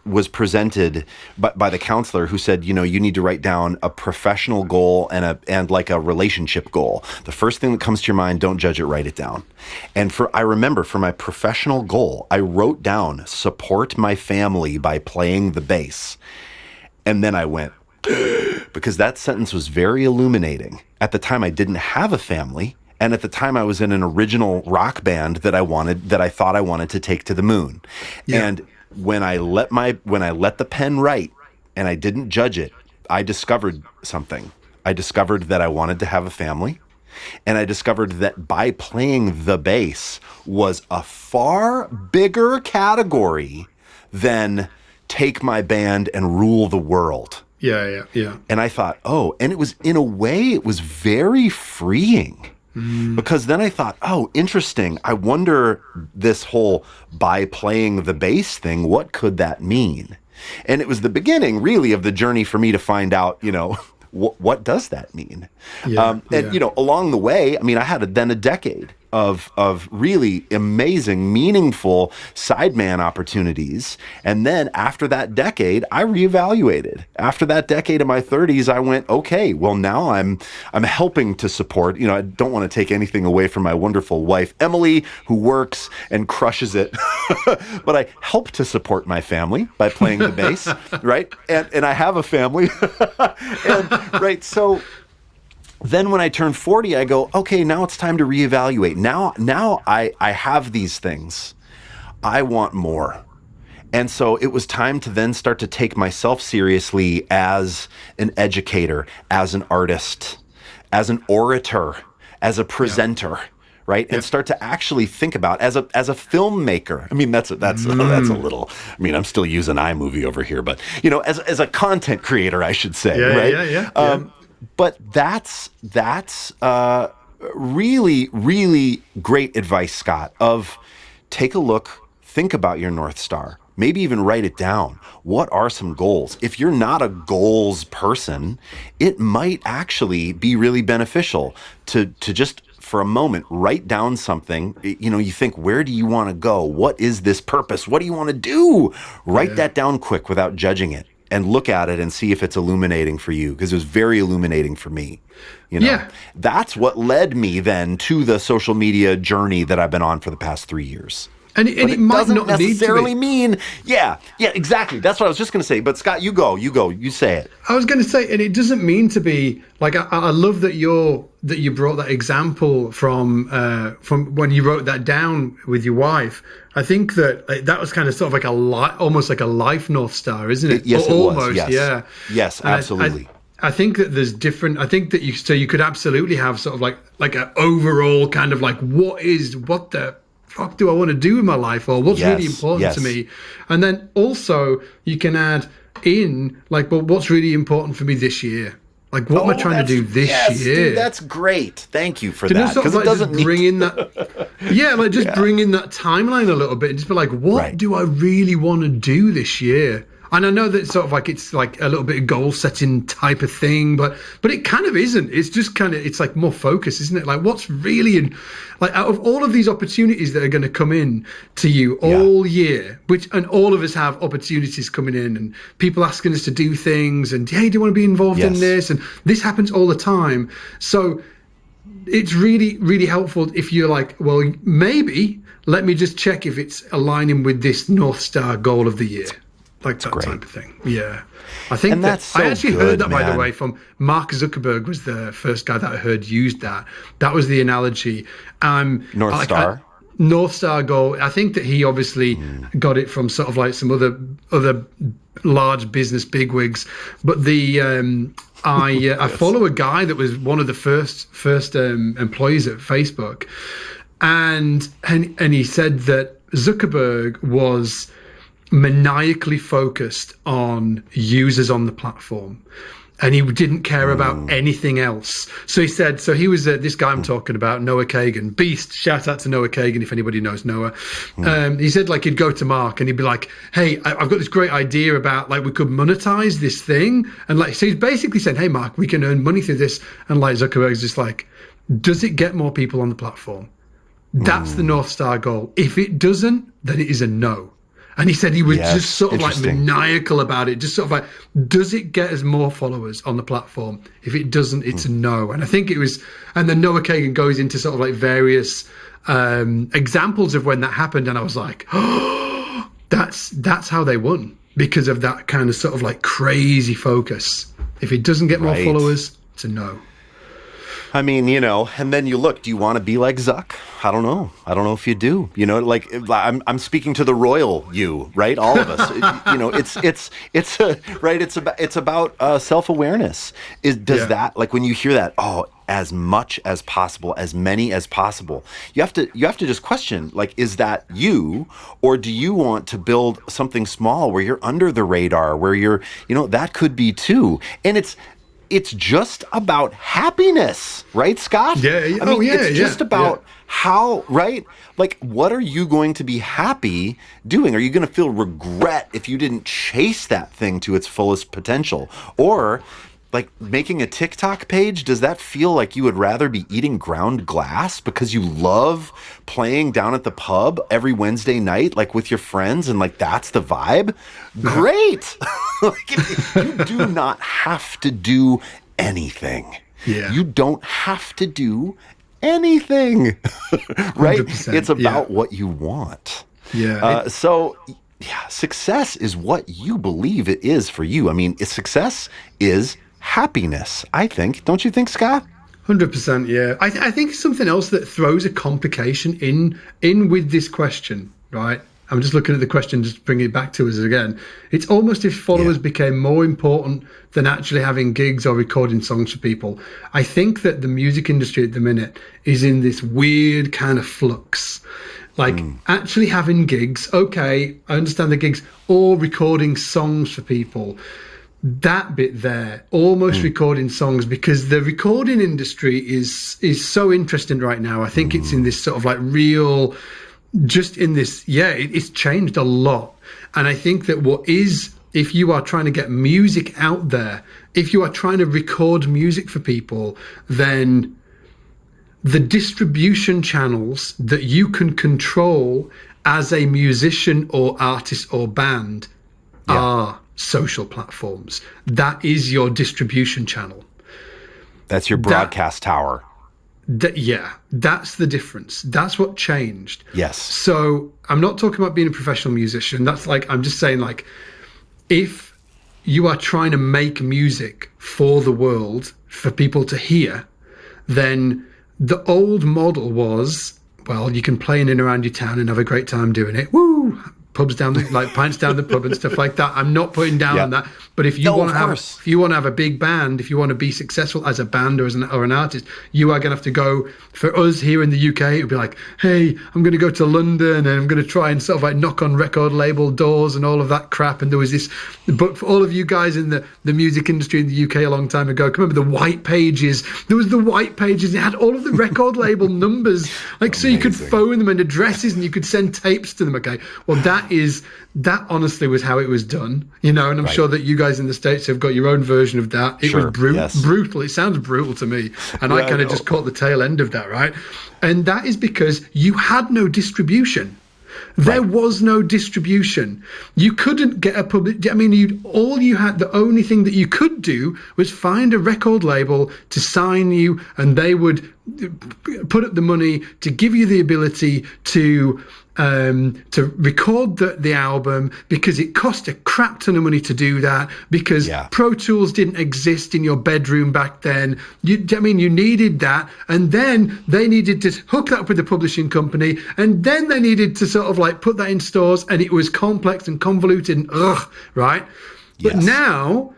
was presented by the counselor who said, you need to write down a professional goal and like a relationship goal. The first thing that comes to your mind, don't judge it, write it down. And I remember for my professional goal, I wrote down support my family by playing the bass. And then I went, because that sentence was very illuminating. At the time, I didn't have a family. And at the time I was in an original rock band that I thought I wanted to take to the moon. Yeah. And when I let the pen write and I didn't judge it, I discovered something. I discovered that I wanted to have a family, and I discovered that by playing the bass was a far bigger category than take my band and rule the world. Yeah. And I thought, oh, and it was, in a way, it was very freeing. Because then I thought, oh, interesting. I wonder, this whole by playing the bass thing, what could that mean? And it was the beginning, really, of the journey for me to find out, what does that mean? Along the way, I mean, I had then a decade of really amazing, meaningful sideman opportunities. And then after that decade, I reevaluated. After that decade in my 30s, I went, okay, well, now I'm helping to support, I don't want to take anything away from my wonderful wife, Emily, who works and crushes it. But I help to support my family by playing the bass, right? And I have a family. Right. So then when I turned 40, I go, okay, now it's time to reevaluate. Now I have these things. I want more. And so it was time to then start to take myself seriously as an educator, as an artist, as an orator, as a presenter. Right. And start to actually think about as a filmmaker. I mean, that's a little, I mean, I'm still using iMovie over here, but as a content creator, I should say. Right. But that's really, really great advice, Scott, of take a look, think about your North Star, maybe even write it down. What are some goals? If you're not a goals person, it might actually be really beneficial to just for a moment write down something. You think, where do you want to go? What is this purpose? What do you want to do? Write that down quick without judging it, and look at it and see if it's illuminating for you, because it was very illuminating for me. That's what led me then to the social media journey that I've been on for the past 3 years. And it might doesn't not necessarily need to be. mean, exactly. That's what I was just going to say. But Scott, you say it. I was going to say, and it doesn't mean to be like, I love that you brought that example from when you wrote that down with your wife. I think that was kind of sort of like almost like a life North Star, isn't it? Yes, almost, it was. Yes. Yeah. Yes, absolutely. I think that there's different. I think that you could absolutely have sort of like an overall kind of like, what the fuck do I want to do with my life, or what's really important to me? And then also you can add in like, well, what's really important for me this year? Like, what am I trying to do this year? Dude, that's great. Thank you for that. Because it doesn't bring in that. Bring in that timeline a little bit and just be like, what do I really want to do this year? And I know that it's like a little bit of goal setting type of thing, but it kind of isn't. It's just it's like more focus, isn't it? Like, what's really like out of all of these opportunities that are going to come in to you all year, and all of us have opportunities coming in and people asking us to do things and, hey, do you want to be involved in this? And this happens all the time. So it's really, really helpful if you're like, well, maybe let me just check if it's aligning with this North Star goal of the year. Like that type of thing. Yeah. I think I actually heard that, by the way, from Mark Zuckerberg was the first guy that I heard used that. That was the analogy. North Star? North Star goal. I think that he obviously got it from sort of like some other large business bigwigs. But I follow a guy that was one of the first employees at Facebook. And he said that Zuckerberg was maniacally focused on users on the platform, and he didn't care about anything else. So he said, he was this guy I'm talking about, Noah Kagan, beast. Shout out to Noah Kagan if anybody knows Noah. He said, like, he'd go to Mark and he'd be like, hey, I've got this great idea about like we could monetize this thing, and like, so he's basically saying, hey Mark, we can earn money through this. And like Zuckerberg's just like, does it get more people on the platform? That's the North Star goal. If it doesn't, then it is a no. And he said he was just sort of like maniacal about it, just sort of like, does it get us more followers on the platform? If it doesn't, it's a no. And I think it was, and then Noah Kagan goes into sort of like various examples of when that happened. And I was like, oh, that's how they won, because of that kind of sort of like crazy focus. If it doesn't get more followers, it's a no. I mean, and then you look, do you want to be like Zuck? I don't know. I don't know if you do. Like I'm speaking to the royal you, right? All of us. It's about self-awareness. That, like, when you hear that, as much as possible, as many as possible, you have to just question, like, is that you, or do you want to build something small where you're under the radar, where you're, that could be too. And it's just about happiness, right, Scott? Yeah. It's just about how, right? Like, what are you going to be happy doing? Are you going to feel regret if you didn't chase that thing to its fullest potential? Or, like, making a TikTok page, does that feel like you would rather be eating ground glass because you love playing down at the pub every Wednesday night, like, with your friends, and, like, that's the vibe? Great! Like, you do not have to do anything. Yeah. You don't have to do anything, right? It's about what you want. Yeah. Success is what you believe it is for you. I mean, success is happiness, I think. Don't you think, Scott? 100%, yeah. I think something else that throws a complication in with this question, right? I'm just looking at the question, just bringing it back to us again. It's almost if followers became more important than actually having gigs or recording songs for people. I think that the music industry at the minute is in this weird kind of flux. Like, actually having gigs, okay, I understand the gigs, or recording songs for people. That bit there, almost recording songs, because the recording industry is so interesting right now. I think it's in this sort of like real, just in this, it's changed a lot. And I think that if you are trying to get music out there, if you are trying to record music for people, then the distribution channels that you can control as a musician or artist or band are social platforms. That is your distribution channel. That's your broadcast tower. That's the difference. That's what changed. Yes. So I'm not talking about being a professional musician. That's like, I'm just saying, like, if you are trying to make music for the world, for people to hear, then the old model was, well, you can play in and around your town and have a great time doing it. Woo! Pubs down the, like, pints down the pub and stuff like that. I'm not putting down on that. But if you want to have a big band, if you want to be successful as a band or an artist, you are going to have to go. For us here in the UK, it would be like, hey, I'm going to go to London and I'm going to try and sort of like knock on record label doors and all of that crap. And there was this, but for all of you guys in the music industry in the UK a long time ago, remember the white pages? There was the white pages. It had all of the record label numbers, like, so you could phone them and addresses and you could send tapes to them. Okay, well, that honestly was how it was done, and I'm sure that you guys in the States have got your own version of that. It was brutal. It sounds brutal to me. And I kind of just caught the tail end of that, right? And that is because you had no distribution. There was no distribution. You couldn't get a public. I mean, the only thing that you could do was find a record label to sign you, and they would put up the money to give you the ability to record the album, because it cost a crap ton of money to do that, because Pro Tools didn't exist in your bedroom back then. You needed that, and then they needed to hook that up with the publishing company, and then they needed to sort of like put that in stores, and it was complex and convoluted and right? But now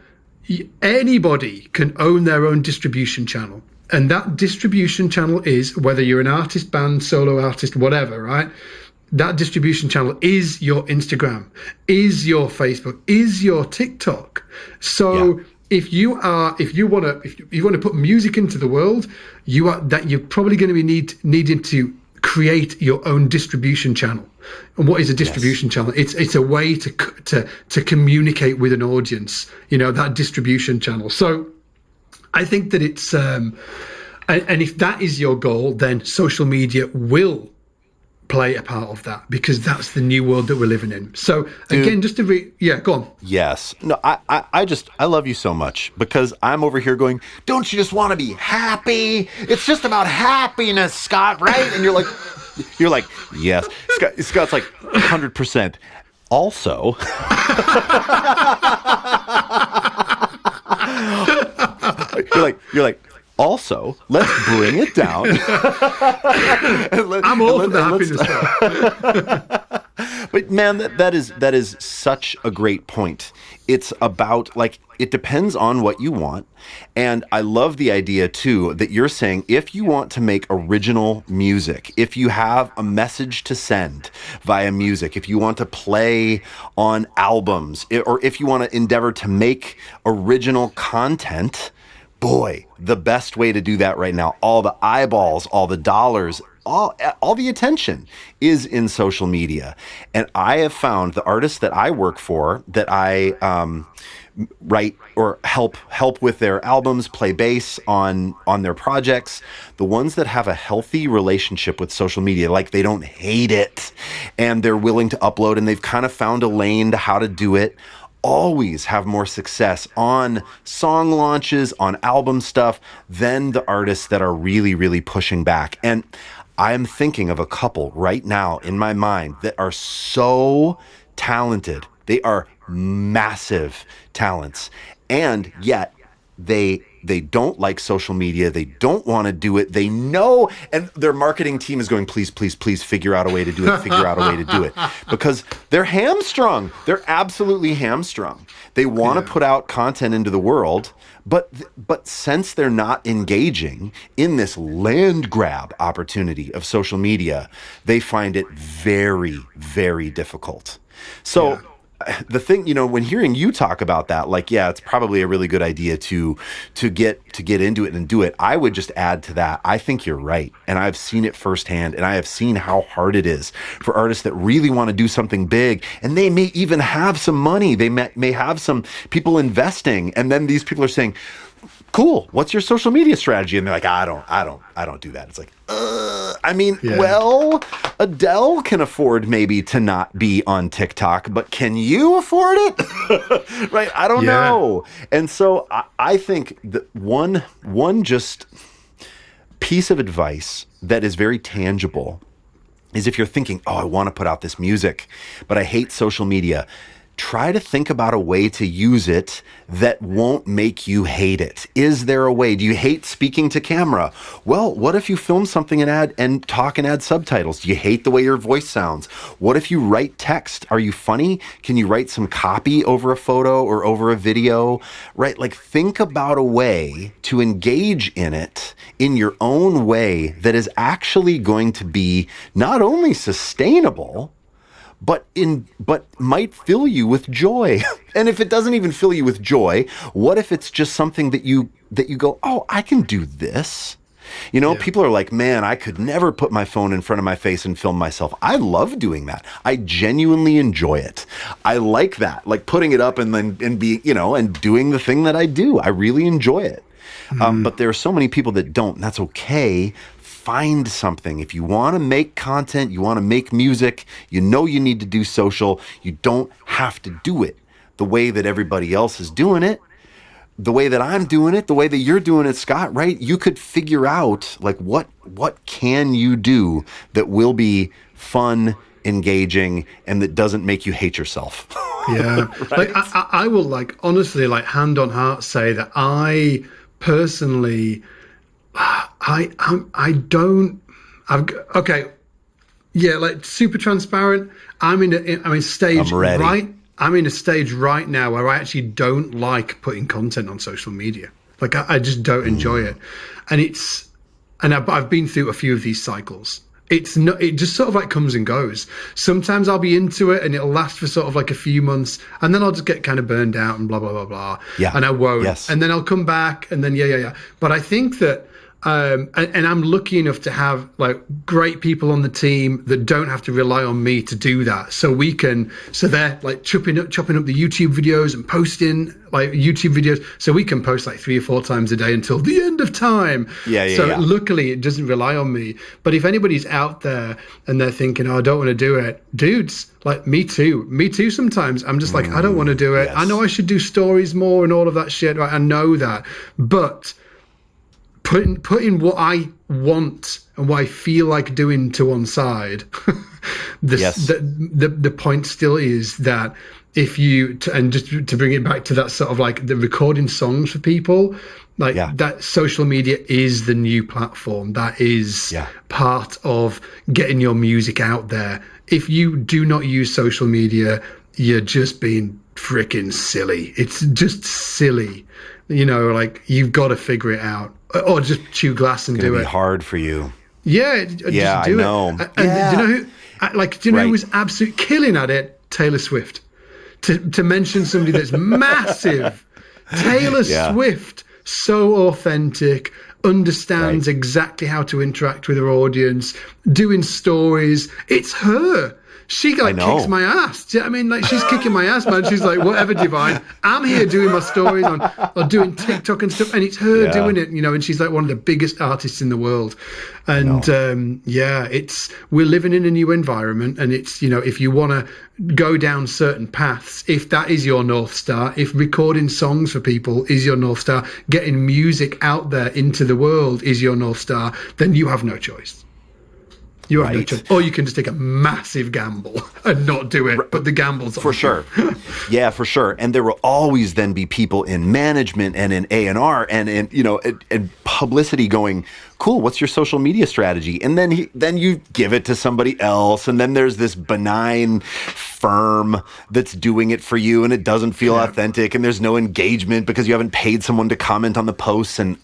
anybody can own their own distribution channel. And that distribution channel is, whether you're an artist, band, solo artist, whatever, right? That distribution channel is your Instagram, is your Facebook, is your TikTok. So if you want to put music into the world, you're probably going to be needing to create your own distribution channel. And what is a distribution channel? It's a way to communicate with an audience. That distribution channel. So I think that it's and if that is your goal, then social media will play a part of that, because that's the new world that we're living in. So again, just to go on. Yes. No, I love you so much, because I'm over here going, don't you just want to be happy? It's just about happiness, Scott, right? And you're like, yes. Scott's like 100%. Also, you're like, Also, let's bring it down. I'm all for the happiness stuff. But man, that is such a great point. It's about, like, it depends on what you want. And I love the idea too that you're saying, if you want to make original music, if you have a message to send via music, if you want to play on albums, or if you want to endeavor to make original content, boy, the best way to do that right now, all the eyeballs, all the dollars, all the attention is in social media. And I have found the artists that I work for, that I write or help with their albums, play bass on their projects, the ones that have a healthy relationship with social media, like they don't hate it and they're willing to upload and they've kind of found a lane to how to do it, always have more success on song launches, on album stuff, than the artists that are really, really pushing back. And I am thinking of a couple right now in my mind that are so talented. They are massive talents, and yet they don't like social media. They don't want to do it. They know, and their marketing team is going, please, please, please figure out a way to do it. Figure out a way to do it, because they're hamstrung. They're absolutely hamstrung. They want to put out content into the world, but since they're not engaging in this land grab opportunity of social media, they find it very, very difficult. So the thing, when hearing you talk about that, like, yeah, it's probably a really good idea to get into it and do it. I would just add to that, I think you're right. And I've seen it firsthand, and I have seen how hard it is for artists that really want to do something big, and they may even have some money. They may have some people investing, and then these people are saying, cool, what's your social media strategy? And they're like, I don't do that. It's like, well, Adele can afford maybe to not be on TikTok, but can you afford it? Right? I don't know. And so I think that one just piece of advice that is very tangible is, if you're thinking, oh, I want to put out this music, but I hate social media, try to think about a way to use it that won't make you hate it. Is there a way? Do you hate speaking to camera? Well, what if you film something and talk and add subtitles? Do you hate the way your voice sounds? What if you write text? Are you funny? Can you write some copy over a photo or over a video? Right? Like, think about a way to engage in it in your own way that is actually going to be not only sustainable, but might fill you with joy. And if it doesn't even fill you with joy, what if it's just something that you go, oh, I can do this? People are like, man, I could never put my phone in front of my face and film myself. I love doing that. I genuinely enjoy it. I like that, like putting it up and doing the thing that I do. I really enjoy it. But there are so many people that don't, and that's okay. Find something. If you want to make content, you want to make music, you need to do social, you don't have to do it the way that everybody else is doing it, the way that I'm doing it, the way that you're doing it, Scott, right? You could figure out, like, what can you do that will be fun, engaging, and that doesn't make you hate yourself. Yeah. Right? Like, I will, like, honestly, like, hand on heart say that I personally, like, super transparent. I'm in a stage right now where I actually don't like putting content on social media. Like, I just don't enjoy it. And I've been through a few of these cycles. It just sort of like comes and goes. Sometimes I'll be into it and it'll last for sort of like a few months, and then I'll just get kind of burned out and blah, blah, blah, blah. Yeah. And I won't. Yes. And then I'll come back and then, yeah. But I think that, and I'm lucky enough to have, like, great people on the team that don't have to rely on me to do that. So they're like chopping up the YouTube videos and posting, like, YouTube videos. So we can post like 3 or 4 times a day until the end of time. So luckily it doesn't rely on me. But if anybody's out there and they're thinking, oh, I don't want to do it, dudes, like, me too sometimes. I'm just like, I don't want to do it. Yes. I know I should do stories more and all of that shit. Right? I know that. But putting what I want and what I feel like doing to one side, the point still is that if you and just to bring it back to that sort of like the recording songs for people, like that social media is the new platform. That is part of getting your music out there. If you do not use social media, you're just being freaking silly. It's just silly. Like you've got to figure it out, or just chew glass and do it. It's hard for you. Yeah, just do I know. It. And do you know who? Who was absolutely killing at it? Taylor Swift. To mention somebody that's massive, Taylor Swift, so authentic, understands exactly how to interact with her audience, doing stories. It's her. She kicks my ass. Do you know what I mean? Like she's kicking my ass, man. She's like, whatever, Divine. I'm here doing my stories or doing TikTok and stuff, and it's her doing it, and she's like one of the biggest artists in the world. And we're living in a new environment, and it's, if you want to go down certain paths, if that is your North Star, if recording songs for people is your North Star, getting music out there into the world is your North Star, then you have no choice. You have no choice. Or you can just take a massive gamble and not do it, but the gamble's on. For sure. Yeah, for sure. And there will always then be people in management and in A&R and in, and publicity going, cool, what's your social media strategy? And then you give it to somebody else, and then there's this benign firm that's doing it for you, and it doesn't feel authentic, and there's no engagement because you haven't paid someone to comment on the posts, and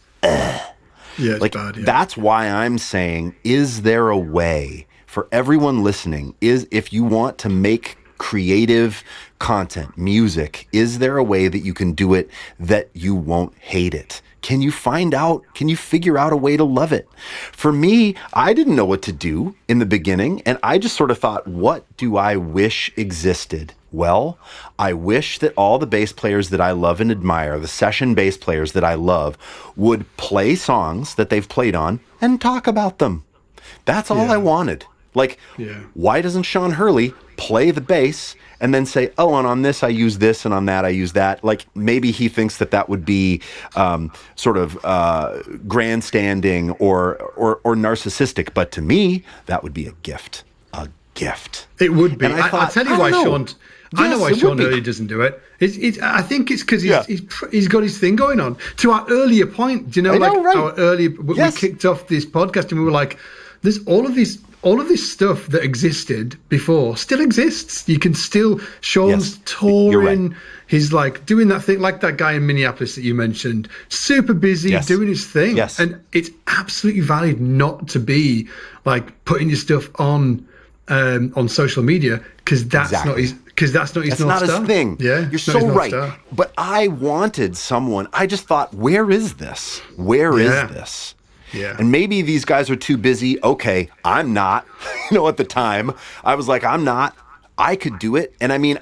yeah, it's bad, that's why I'm saying, is there a way for everyone listening, if you want to make creative content, music, is there a way that you can do it that you won't hate it? Can you figure out a way to love it? For me, I didn't know what to do in the beginning, and I just sort of thought, what do I wish existed? Well, I wish that all the bass players that I love and admire, the session bass players that I love, would play songs that they've played on and talk about them. That's all I wanted. Why doesn't Sean Hurley play the bass and then say, oh, and on this I use this, and on that I use that? Like, maybe he thinks that would be sort of grandstanding or narcissistic. But to me, that would be a gift. A gift. It would be. I'll tell you why Sean... I know why Sean Hurley doesn't do it. I think it's because he's got his thing going on. To our earlier point, our earlier... We kicked off this podcast and we were like, there's all of this stuff that existed before still exists. You can still... Sean's touring. Right. He's like doing that thing, like that guy in Minneapolis that you mentioned. Super busy, doing his thing. Yes. And it's absolutely valid not to be like putting your stuff on social media because that's not his... Because that's not his North Star. That's not his thing. Yeah, you're so right. Star. But I wanted someone. I just thought, where is this? Where is this? Yeah. And maybe these guys are too busy. Okay, I'm not. At the time, I was like, I'm not. I could do it. And I mean,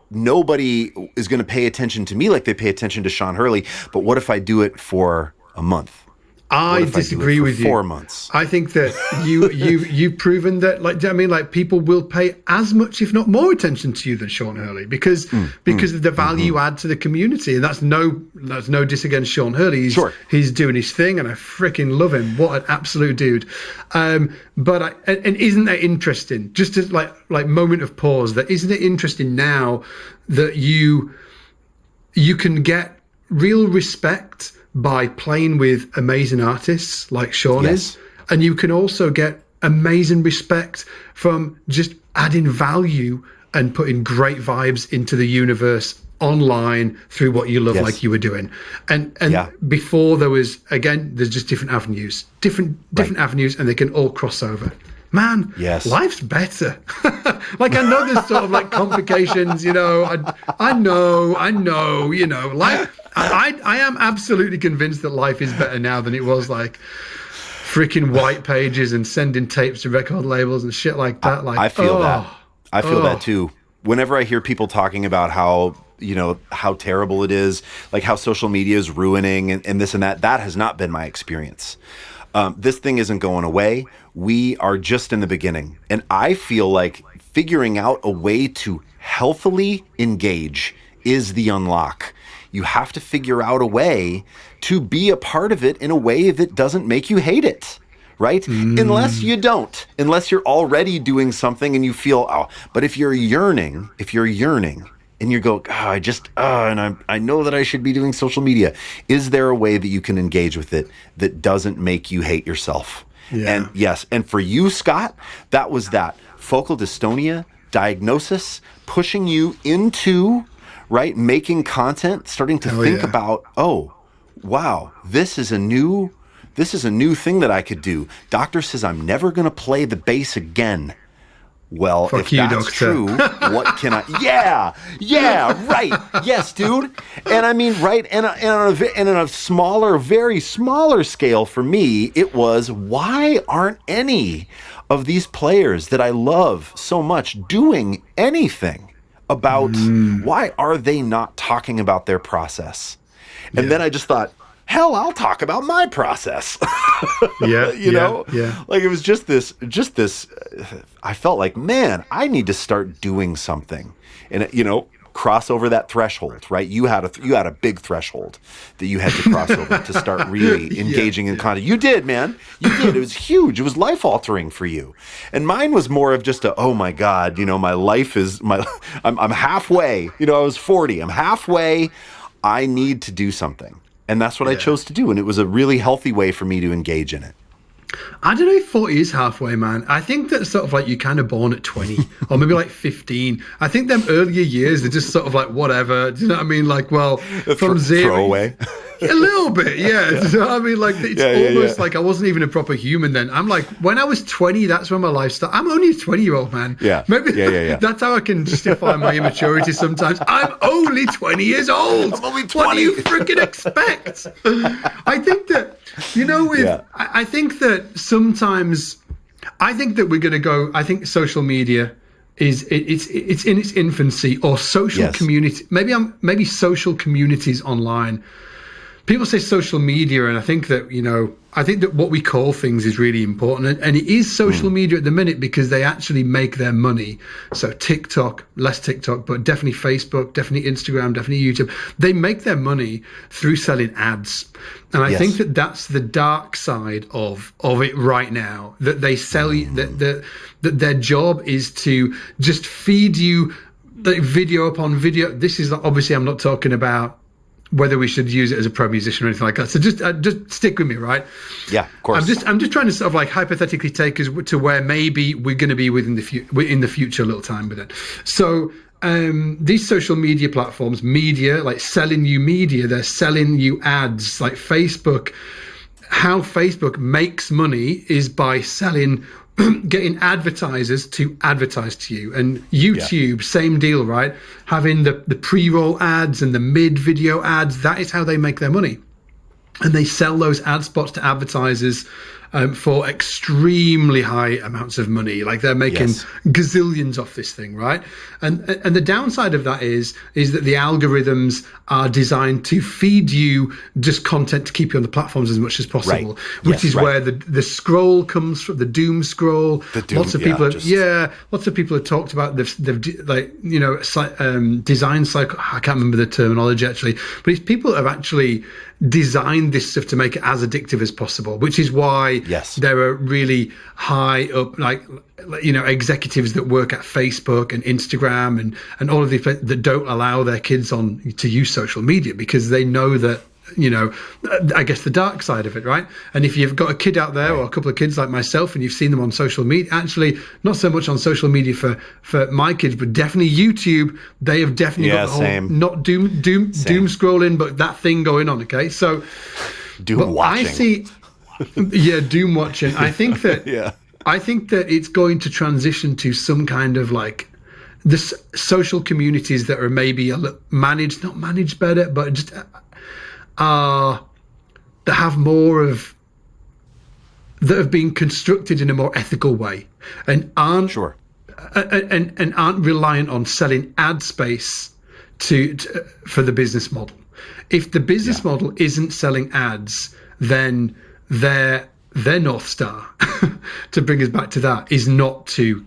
nobody is going to pay attention to me like they pay attention to Sean Hurley. But what if I do it for a month? I disagree with you. 4 months. I think that you've proven that, people will pay as much, if not more, attention to you than Sean Hurley because of the value you add to the community, and that's no diss against Sean Hurley. He's doing his thing, and I freaking love him. What an absolute dude! But isn't that interesting? Just as like moment of pause. That isn't it interesting now that you can get real respect by playing with amazing artists like Sean is, and you can also get amazing respect from just adding value and putting great vibes into the universe online through what you love, like you were doing. And before there's just different avenues, different avenues, and they can all cross over. Man, life's better. I know there's sort of like complications, I know, life. I am absolutely convinced that life is better now than it was like freaking white pages and sending tapes to record labels and shit like that. I feel that. I feel that too. Whenever I hear people talking about how terrible it is, like how social media is ruining and this and that has not been my experience. This thing isn't going away. We are just in the beginning. And I feel like figuring out a way to healthily engage is the unlock. You have to figure out a way to be a part of it in a way that doesn't make you hate it, right? Unless you're already doing something and you feel, but if you're yearning and you go, I know that I should be doing social media. Is there a way that you can engage with it that doesn't make you hate yourself? Yeah. And yes, and for you, Scott, that was that focal dystonia diagnosis pushing you into, right, making content, starting to think about, oh, wow, this is a new thing that I could do. Doctor says I'm never going to play the bass again. Well, Fuck if you, that's doctor. true, what can I? Yeah, right. Yes, dude. And I mean, right. And on a smaller, very smaller scale for me, it was, why aren't any of these players that I love so much doing anything about? Why are they not talking about their process? And then I just thought, hell, I'll talk about my process. You know, like it was just this, I felt like, man, I need to start doing something and, cross over that threshold, right? You had a big threshold that you had to cross over to start really engaging in content. You did, man. You did. It was huge. It was life altering for you. And mine was more of just oh my God, my life is I'm halfway, I was 40, I'm halfway. I need to do something. And that's what I chose to do. And it was a really healthy way for me to engage in it. I don't know if 40 is halfway, man. I think that sort of like you're kind of born at 20 or maybe like 15. I think them earlier years, they're just sort of like whatever. Do you know what I mean? Like, well, from zero. Throwaway. A little bit, yeah. Do you know what I mean? Like, it's almost like I wasn't even a proper human then. I'm like, when I was 20, that's when my life started. I'm only a 20-year-old man. Yeah. Maybe Yeah. that's how I can justify my immaturity sometimes. I'm only 20 years old. I'm only 20. What do you freaking expect? I think that, I think that sometimes, I think that we're going to go, I think social media it's in its infancy, or social community. Maybe social communities online. People say social media, and I think that what we call things is really important. And it is social media at the minute because they actually make their money. So TikTok, less TikTok, but definitely Facebook, definitely Instagram, definitely YouTube. They make their money through selling ads. And I think that that's the dark side of it right now, that they sell you, that their job is to just feed you like video upon video. This is obviously, I'm not talking about whether we should use it as a pro musician or anything like that. So just stick with me, right? Yeah, of course. I'm just trying to sort of like hypothetically take us to where maybe we're going to be in the future a little time with it. So these social media platforms, like selling you media, they're selling you ads, like Facebook. How Facebook makes money is by getting advertisers to advertise to you. And YouTube, same deal, right? Having the pre-roll ads and the mid-video ads, that is how they make their money. And they sell those ad spots to advertisers for extremely high amounts of money. Like they're making gazillions off this thing, right? And the downside of that is that the algorithms are designed to feed you just content to keep you on the platforms as much as possible, which is where the scroll comes from, the doom scroll. Lots of people have talked about design cycle. I can't remember the terminology actually, but it's people have actually designed this stuff to make it as addictive as possible, which is why there are really high up executives that work at Facebook and Instagram and all of these places that don't allow their kids to use social media because they know that, I guess the dark side of it, right? And if you've got a kid out there or a couple of kids like myself and you've seen them on social media, actually not so much on social media for my kids, but definitely YouTube, they have definitely got the whole, not doom scrolling, but that thing going on, okay? So doom watching. I see, doom watching. I think that I think that it's going to transition to some kind of like this social communities that are maybe not managed better, but just that have more of, that have been constructed in a more ethical way and aren't and aren't reliant on selling ad space for the business model. If the business model isn't selling ads, then their North Star, to bring us back to that, is not to,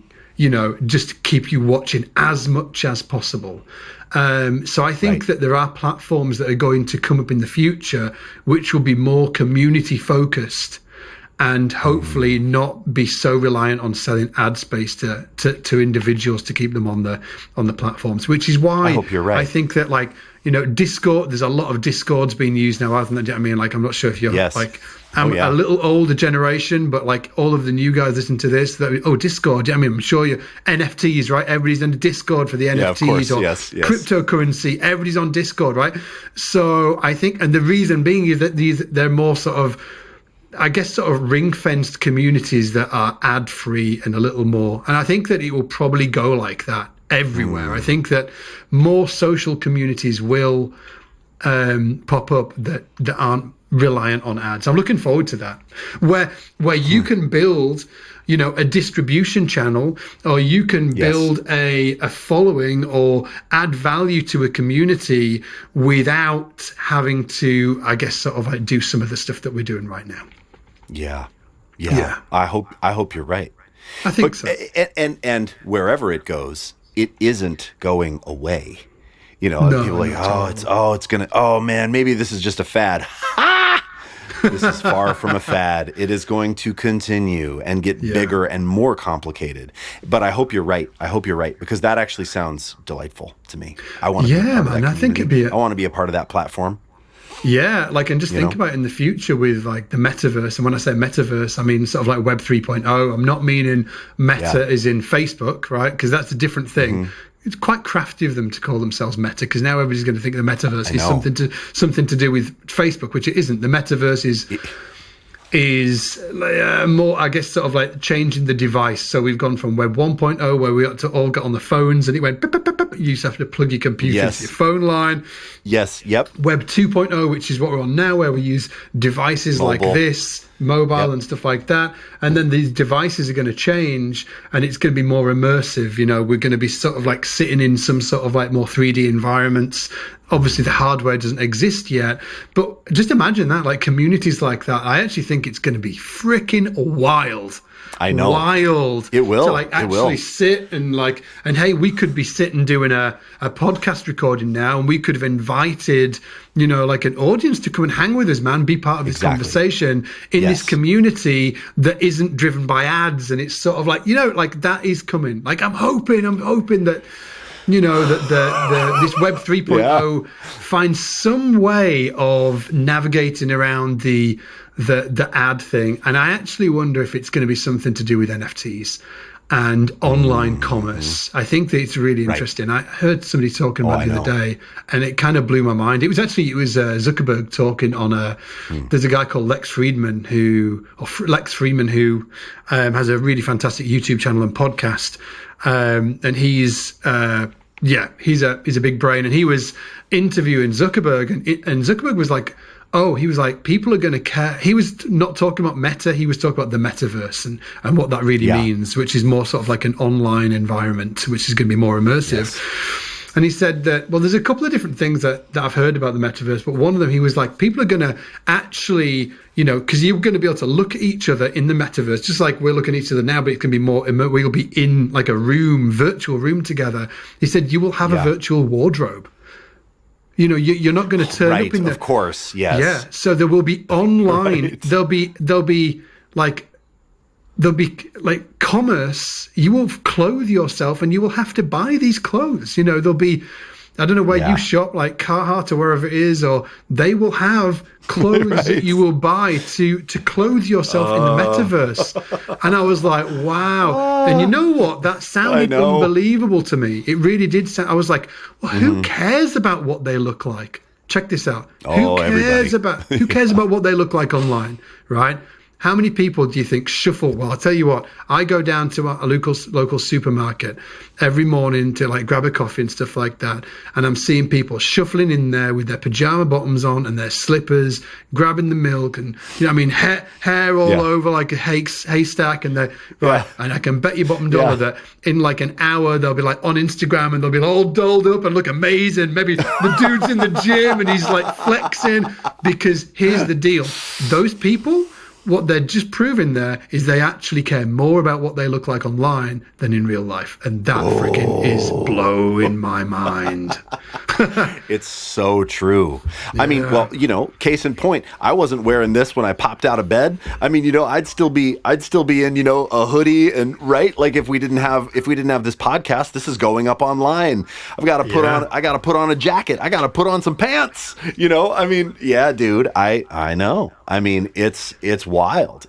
just keep you watching as much as possible. So I think that there are platforms that are going to come up in the future which will be more community focused and hopefully not be so reliant on selling ad space to individuals to keep them on the platforms, which is why I hope you're right. I think that, like, you know, Discord, there's a lot of Discords being used now, isn't there? I mean, like, I'm not sure if you're like, I'm a little older generation, but like all of the new guys listen to this. Discord. I mean, I'm sure you NFTs, right? Everybody's on Discord for the NFTs or cryptocurrency. Everybody's on Discord, right? So I think, and the reason being is that they're more sort of, I guess, sort of ring-fenced communities that are ad-free and a little more. And I think that it will probably go like that everywhere. I think that more social communities will pop up that aren't reliant on ads. I'm looking forward to that, where you can build, you know, a distribution channel, or you can build a following or add value to a community without having to, I guess, sort of like do some of the stuff that we're doing right now. Yeah. I hope you're right. I think so. And wherever it goes, it isn't going away. You know, people are like, oh man, maybe this is just a fad. This is far from a fad. It is going to continue and get bigger and more complicated. But I hope you're right. Because that actually sounds delightful to me. I want to be a part of that community. I want to be a part of that platform. Yeah, like, and just think about in the future with like the metaverse. And when I say metaverse, I mean sort of like Web 3.0. I'm not meaning meta is in Facebook, right? Because that's a different thing. It's quite crafty of them to call themselves meta, because now everybody's going to think the metaverse is something to do with Facebook, which it isn't. The metaverse is more, I guess, sort of like changing the device. So we've gone from Web 1.0, where we ought to all get on the phones, and it went, you used to have to plug your computer into your phone line. Web 2.0, which is what we're on now, where we use devices like this, mobile and stuff like that. And then these devices are going to change, and it's going to be more immersive. You know, we're going to be sort of like sitting in some sort of like more 3D environments. Obviously the hardware doesn't exist yet, but just imagine that, like communities like that. I actually think it's going to be freaking wild. I know. Wild. It will. To like actually sit and like, and hey, we could be sitting doing a podcast recording now, and we could have invited, you know, like an audience to come and hang with us, man, be part of this conversation in this community that isn't driven by ads. And it's sort of like, you know, like that is coming. Like I'm hoping that, you know, that this Web 3.0 finds some way of navigating around the ad thing. And I actually wonder if it's going to be something to do with NFTs and online commerce. I think that it's really interesting. I heard somebody talking about it the other day, and it kind of blew my mind. It was Zuckerberg talking on there's a guy called Lex Friedman who has a really fantastic YouTube channel and podcast. And he's a big brain, and he was interviewing Zuckerberg, and Zuckerberg was like, people are going to care. He was not talking about meta. He was talking about the metaverse and what that really means, which is more sort of like an online environment, which is going to be more immersive. And he said that, well, there's a couple of different things that I've heard about the metaverse, but one of them, he was like, people are going to actually, you know, because you're going to be able to look at each other in the metaverse, just like we're looking at each other now, but it can be more, we'll be in like a virtual room together. He said, you will have a virtual wardrobe. You know, you're not going to turn up in the... Of course, yes. Yeah, so there will be online, there'll be like commerce. You will clothe yourself, and you will have to buy these clothes. You know, there'll be, I don't know where you shop, like Carhartt or wherever it is, or they will have clothes that you will buy to clothe yourself in the metaverse. And I was like, wow. And you know what? That sounded unbelievable to me. It really did sound. I was like, well, who cares about what they look like? Check this out. Who cares about what they look like online, right? How many people do you think shuffle? Well, I'll tell you what, I go down to a local supermarket every morning to like grab a coffee and stuff like that. And I'm seeing people shuffling in there with their pajama bottoms on and their slippers, grabbing the milk, and, you know, I mean, hair all over like a haystack. And and I can bet you bottom dollar that in like an hour, they'll be like on Instagram, and they'll be all dolled up and look amazing. Maybe the dude's in the gym and he's like flexing, because here's the deal. Those people what they're just proving there is they actually care more about what they look like online than in real life. And that freaking is blowing my mind. It's so true. Yeah. I mean, well, case in point, I wasn't wearing this when I popped out of bed. I mean, I'd still be in, a hoodie and right. Like if we didn't have this podcast, this is going up online. I got to put on a jacket. I got to put on some pants, I mean, yeah, dude, I know. I mean, it's wild.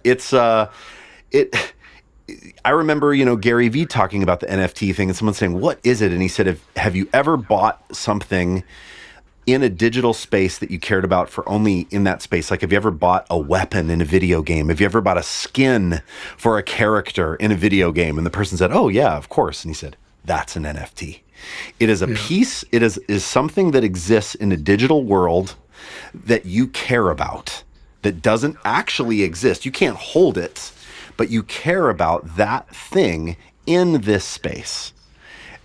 I remember, Gary Vee talking about the NFT thing and someone saying, what is it? And he said, have you ever bought something in a digital space that you cared about for only in that space? Like, have you ever bought a weapon in a video game? Have you ever bought a skin for a character in a video game? And the person said, oh yeah, of course. And he said, that's an NFT. It is a piece. It is something that exists in a digital world that you care about, that doesn't actually exist. You can't hold it, but you care about that thing in this space.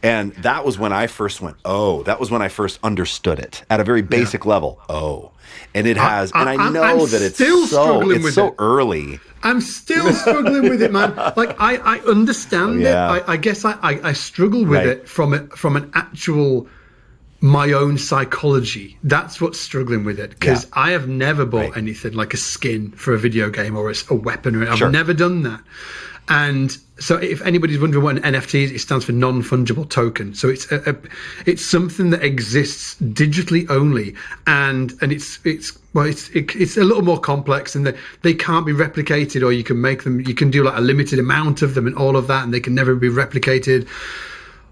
And that was when I first went, oh, that was when I first understood it at a very basic level. Oh, and it has, and I know that it's so early. I'm still struggling with it, man. Like I understand it. I guess I struggle with it from an actual, my own psychology. That's what's struggling with it, because I have never bought anything like a skin for a video game or a weapon. I've never done that. And so if anybody's wondering what an NFT is, it stands for non-fungible token. So it's something that exists digitally only, and it's a little more complex, and they can't be replicated, or you can make them, you can do like a limited amount of them and all of that, and they can never be replicated.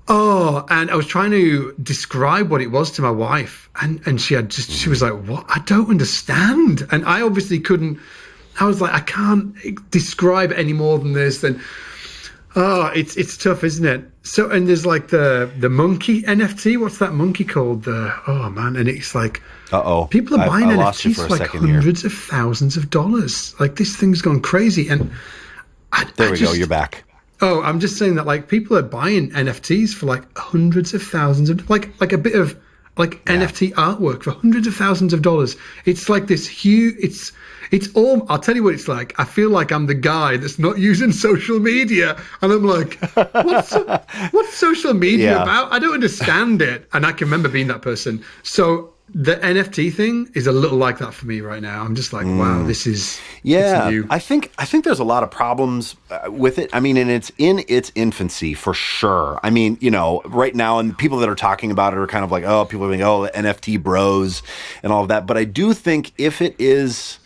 Oh, and I was trying to describe what it was to my wife, and she was like, what? I don't understand. And I obviously couldn't. I was like, I can't describe any more than this. Then, it's tough, isn't it? So, and there's like the monkey NFT. What's that monkey called? And it's like, people are buying NFTs for like hundreds of thousands of dollars. Like, this thing's gone crazy. And there we go. You're back. Oh, I'm just saying that like people are buying NFTs for like hundreds of thousands of like a bit of like NFT artwork for hundreds of thousands of dollars. It's like this huge. It's all. I'll tell you what it's like. I feel like I'm the guy that's not using social media, and I'm like, what's social media about? I don't understand it, and I can remember being that person. So the NFT thing is a little like that for me right now. I'm just like, wow, this is new. I think there's a lot of problems with it. I mean, and it's in its infancy for sure. I mean, right now, and people that are talking about it are kind of like, people are like, NFT bros and all of that. But I do think if it is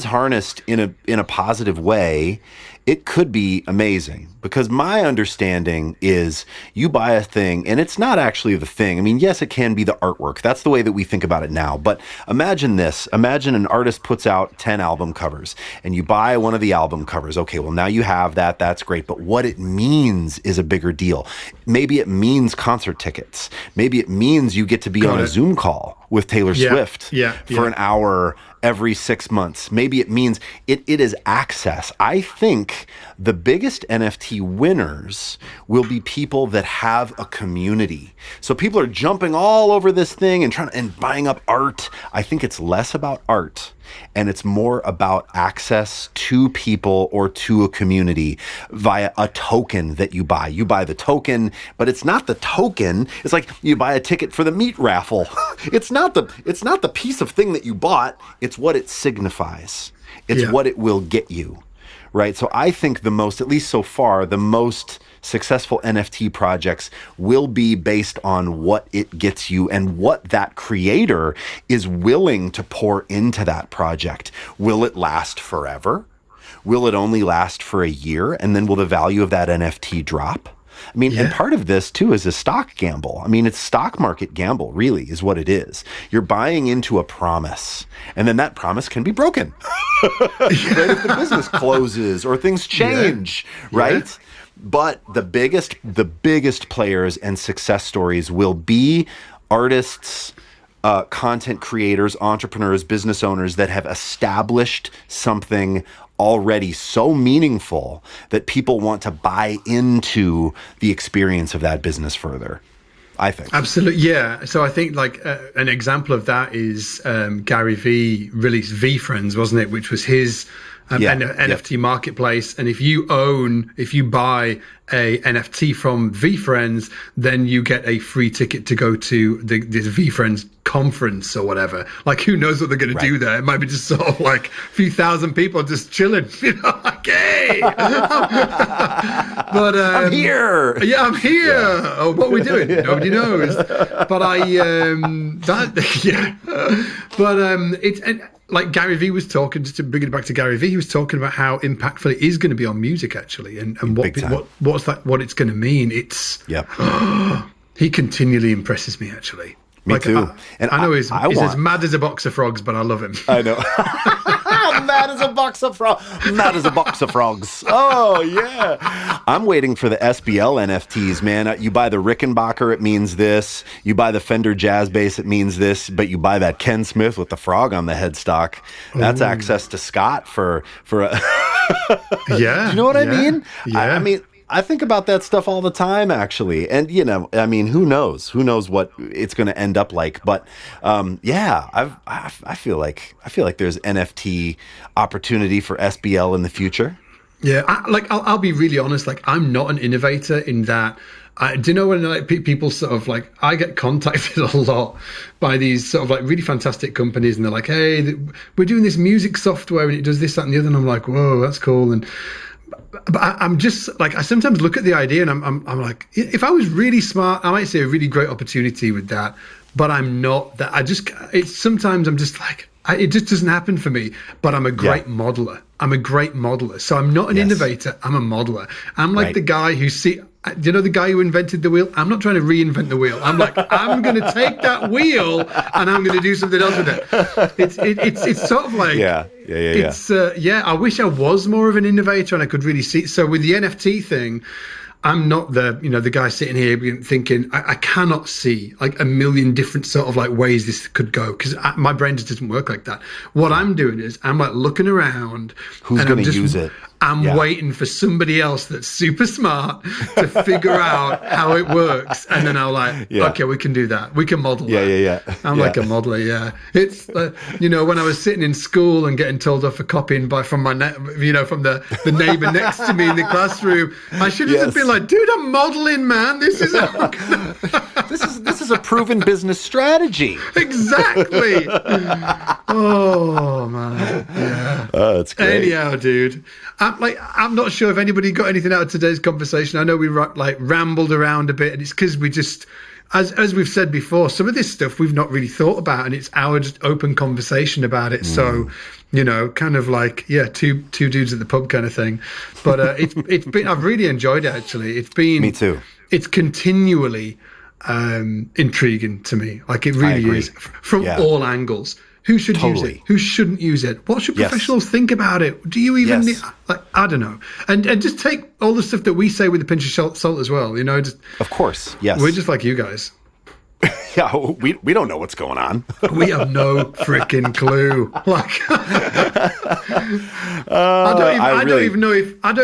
harnessed in a positive way, it could be amazing. Because my understanding is you buy a thing and it's not actually the thing. I mean, yes, it can be the artwork. That's the way that we think about it now. But imagine this. Imagine an artist puts out 10 album covers and you buy one of the album covers. Okay, well, now you have that. That's great. But what it means is a bigger deal. Maybe it means concert tickets. Maybe it means you get to be on a Zoom call with Taylor Swift for an hour every 6 months. Maybe it means it is access. I think the biggest NFT winners will be people that have a community. So people are jumping all over this thing and buying up art. I think it's less about art and it's more about access to people or to a community via a token that you buy. You buy the token, but it's not the token. It's like you buy a ticket for the meat raffle. It's not the piece of thing that you bought. It's what it signifies. It's what it will get you. Right. So I think the most successful NFT projects will be based on what it gets you and what that creator is willing to pour into that project. Will it last forever? Will it only last for a year? And then will the value of that NFT drop? I mean, and part of this too is a stock gamble. I mean, it's stock market gamble, really, is what it is. You're buying into a promise, and then that promise can be broken. Right? If the business closes or things change, right? But the biggest players and success stories will be artists, content creators, entrepreneurs, business owners that have established something already so meaningful that people want to buy into the experience of that business further. I think. Absolutely. Yeah. So I think like an example of that is Gary Vee released V Friends, wasn't it? Which was his and an NFT marketplace. And if you buy a NFT from VFriends, then you get a free ticket to go to this VFriends conference or whatever. Like, who knows what they're going to do there? It might be just sort of like a few thousand people just chilling, like, hey, but I'm here. Yeah, I'm here. Yeah. Oh, what are we doing? Nobody knows. But it's like Gary Vee was talking, just to bring it back to Gary Vee, he was talking about how impactful it is going to be on music, actually, and what it's going to mean. It's he continually impresses me, actually. Me too. I know he's as mad as a box of frogs, but I love him. I know. Mad as a box of frogs. Mad as a box of frogs. Oh, yeah. I'm waiting for the SBL NFTs, man. You buy the Rickenbacker, it means this. You buy the Fender Jazz Bass, it means this. But you buy that Ken Smith with the frog on the headstock. That's access to Scott for a... Yeah. Do you know what I mean? Yeah. I mean... I think about that stuff all the time, actually. And, I mean, who knows? Who knows what it's going to end up like? But, I feel like there's NFT opportunity for SBL in the future. Yeah, I'll be really honest. Like, I'm not an innovator in that. Do you know when like people sort of like, I get contacted a lot by these sort of like really fantastic companies, and they're like, hey, we're doing this music software and it does this, that, and the other. And I'm like, whoa, that's cool. But I'm just like, I sometimes look at the idea and I'm like, if I was really smart, I might see a really great opportunity with that. But I'm not that. Sometimes I'm just like, it just doesn't happen for me. But I'm a great modeler. So I'm not an innovator. I'm a modeler. I'm like the guy who do you know the guy who invented the wheel? I'm not trying to reinvent the wheel. I'm like, I'm going to take that wheel and I'm going to do something else with it. It's sort of like, I wish I was more of an innovator and I could really see. So with the NFT thing, I'm not the guy sitting here thinking, I cannot see like a million different sort of like ways this could go, because my brain just doesn't work like that. What I'm doing is I'm like looking around. Who's going to use it? I'm waiting for somebody else that's super smart to figure out how it works, and then I'll like, okay, we can do that. We can model that. I'm like a modeler. Yeah, it's when I was sitting in school and getting told off for copying from the neighbor next to me in the classroom, I should have just been like, dude, I'm modeling, man. This is this is a proven business strategy. Exactly. Oh man, yeah. Oh, that's great. Anyhow, dude. I'm not sure if anybody got anything out of today's conversation. I know we rambled around a bit, and it's because we just, as we've said before, some of this stuff we've not really thought about, and it's our just open conversation about it. So, kind of like, two dudes at the pub kind of thing. But it's been, I've really enjoyed it, actually. It's been, me too. It's continually intriguing to me. Like, it really is from all angles. Who should use it? Who shouldn't use it? What should professionals think about it? Do you even need, I don't know. And just take all the stuff that we say with a pinch of salt as well. Just, of course, yes. We're just like you guys. Yeah, we don't know what's going on. We have no freaking clue. Like, I don't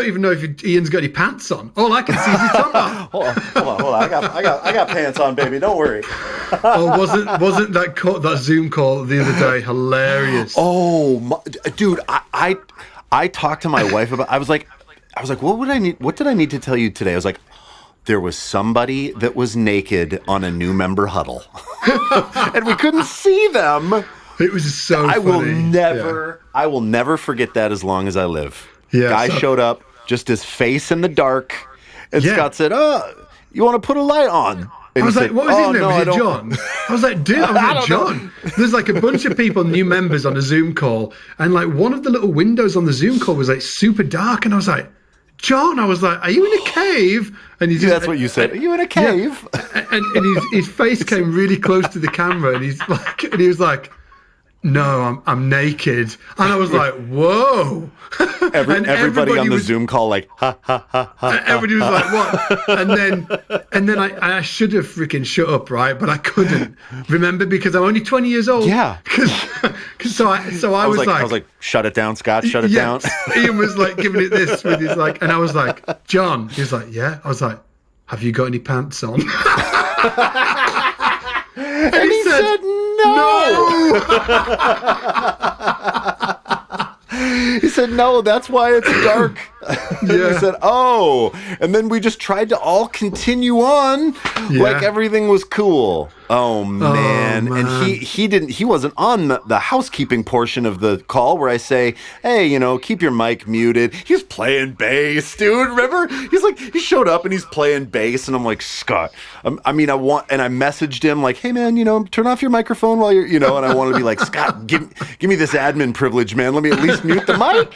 even know if Ian's got any pants on. All I can see is his top. Hold on. I got pants on, baby. Don't worry. Wasn't that Zoom call the other day hilarious? Oh, dude, I talked to my wife about. I was like, what did I need to tell you today? I was like, there was somebody that was naked on a new member huddle, and we couldn't see them. It was so funny. I will never forget that as long as I live. Yeah, Guy showed up, just his face in the dark, and Scott said, "Oh, you want to put a light on?" And I was like, what was his name? Was it John? I was like, dude, John. There's like a bunch of people, new members on a Zoom call, and like one of the little windows on the Zoom call was like super dark, and I was like, John, I was like, are you in a cave? And he's that's what you said. Are you in a cave? Yeah. And his face came really close to the camera, and he was like, no, I'm naked. And I was like, whoa. Everybody on the Zoom call, like, ha, ha, ha, ha. Everybody was like, what? And then I should have freaking shut up, right? But I couldn't. Remember, because I'm only 20 years old. Yeah. So I was like, shut it down, Scott, shut it down. Ian was like giving it this with his like, and I was like, John. He was like, yeah. I was like, have you got any pants on? And he said no. He said, no, that's why it's dark. He said, oh. And then we just tried to all continue on like everything was cool. Oh man. And he wasn't on the housekeeping portion of the call where I say, hey, keep your mic muted. He was playing bass, dude. Remember? He showed up and he's playing bass, and I'm like, Scott, I messaged him like, hey man, turn off your microphone while you're, and I want to be like, Scott, give me this admin privilege, man. Let me at least mute the mic.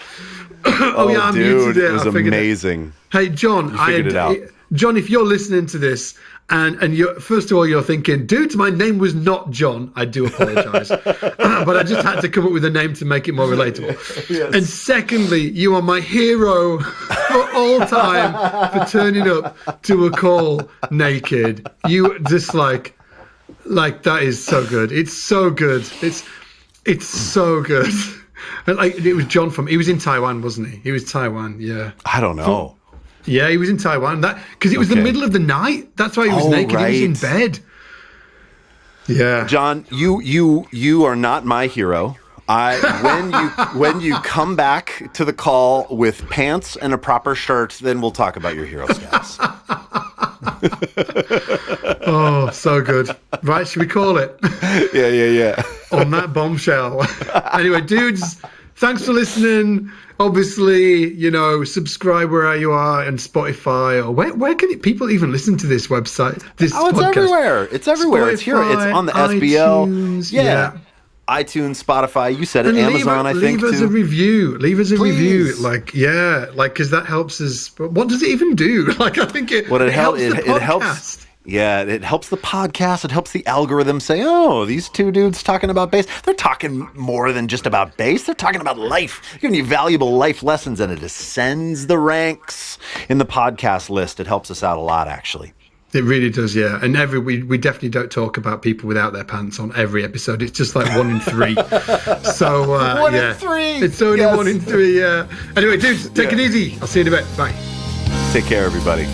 I dude, muted it. It was amazing. Hey, John, you figured it out. John, if you're listening to this, and you're, first of all, you're thinking, dude, my name was not John. I do apologize. But I just had to come up with a name to make it more relatable. Yes. And secondly, you are my hero for all time for turning up to a call naked. You just like that is so good. It's so good. It's so good. And it was John he was in Taiwan, wasn't he? He was Taiwan, yeah. I don't know. Yeah, he was in Taiwan. Because it was the middle of the night. That's why he was naked. Right. He was in bed. Yeah, John, you are not my hero. When you come back to the call with pants and a proper shirt, then we'll talk about your hero status. Oh, so good. Right, should we call it? Yeah. On that bombshell. Anyway, dudes, thanks for listening. Obviously, subscribe wherever you are, and Spotify, or where can people even listen to this website? It's everywhere. It's everywhere. Spotify, it's here. It's on the SBL. iTunes, yeah. iTunes, Spotify. You said it. And Amazon, I think. Leave us a review. Leave us a review. Because that helps us. What does it even do? I think it helps the podcast. It helps. Yeah, it helps the podcast. It helps the algorithm say, oh, these two dudes talking about bass. They're talking more than just about bass. They're talking about life. Giving you valuable life lessons, and it ascends the ranks in the podcast list. It helps us out a lot, actually. It really does, yeah. And we definitely don't talk about people without their pants on every episode. It's just like 1 in 3. So, one in 3. It's only 1 in 3, yeah. Anyway, dudes, take it easy. I'll see you in a bit. Bye. Take care, everybody.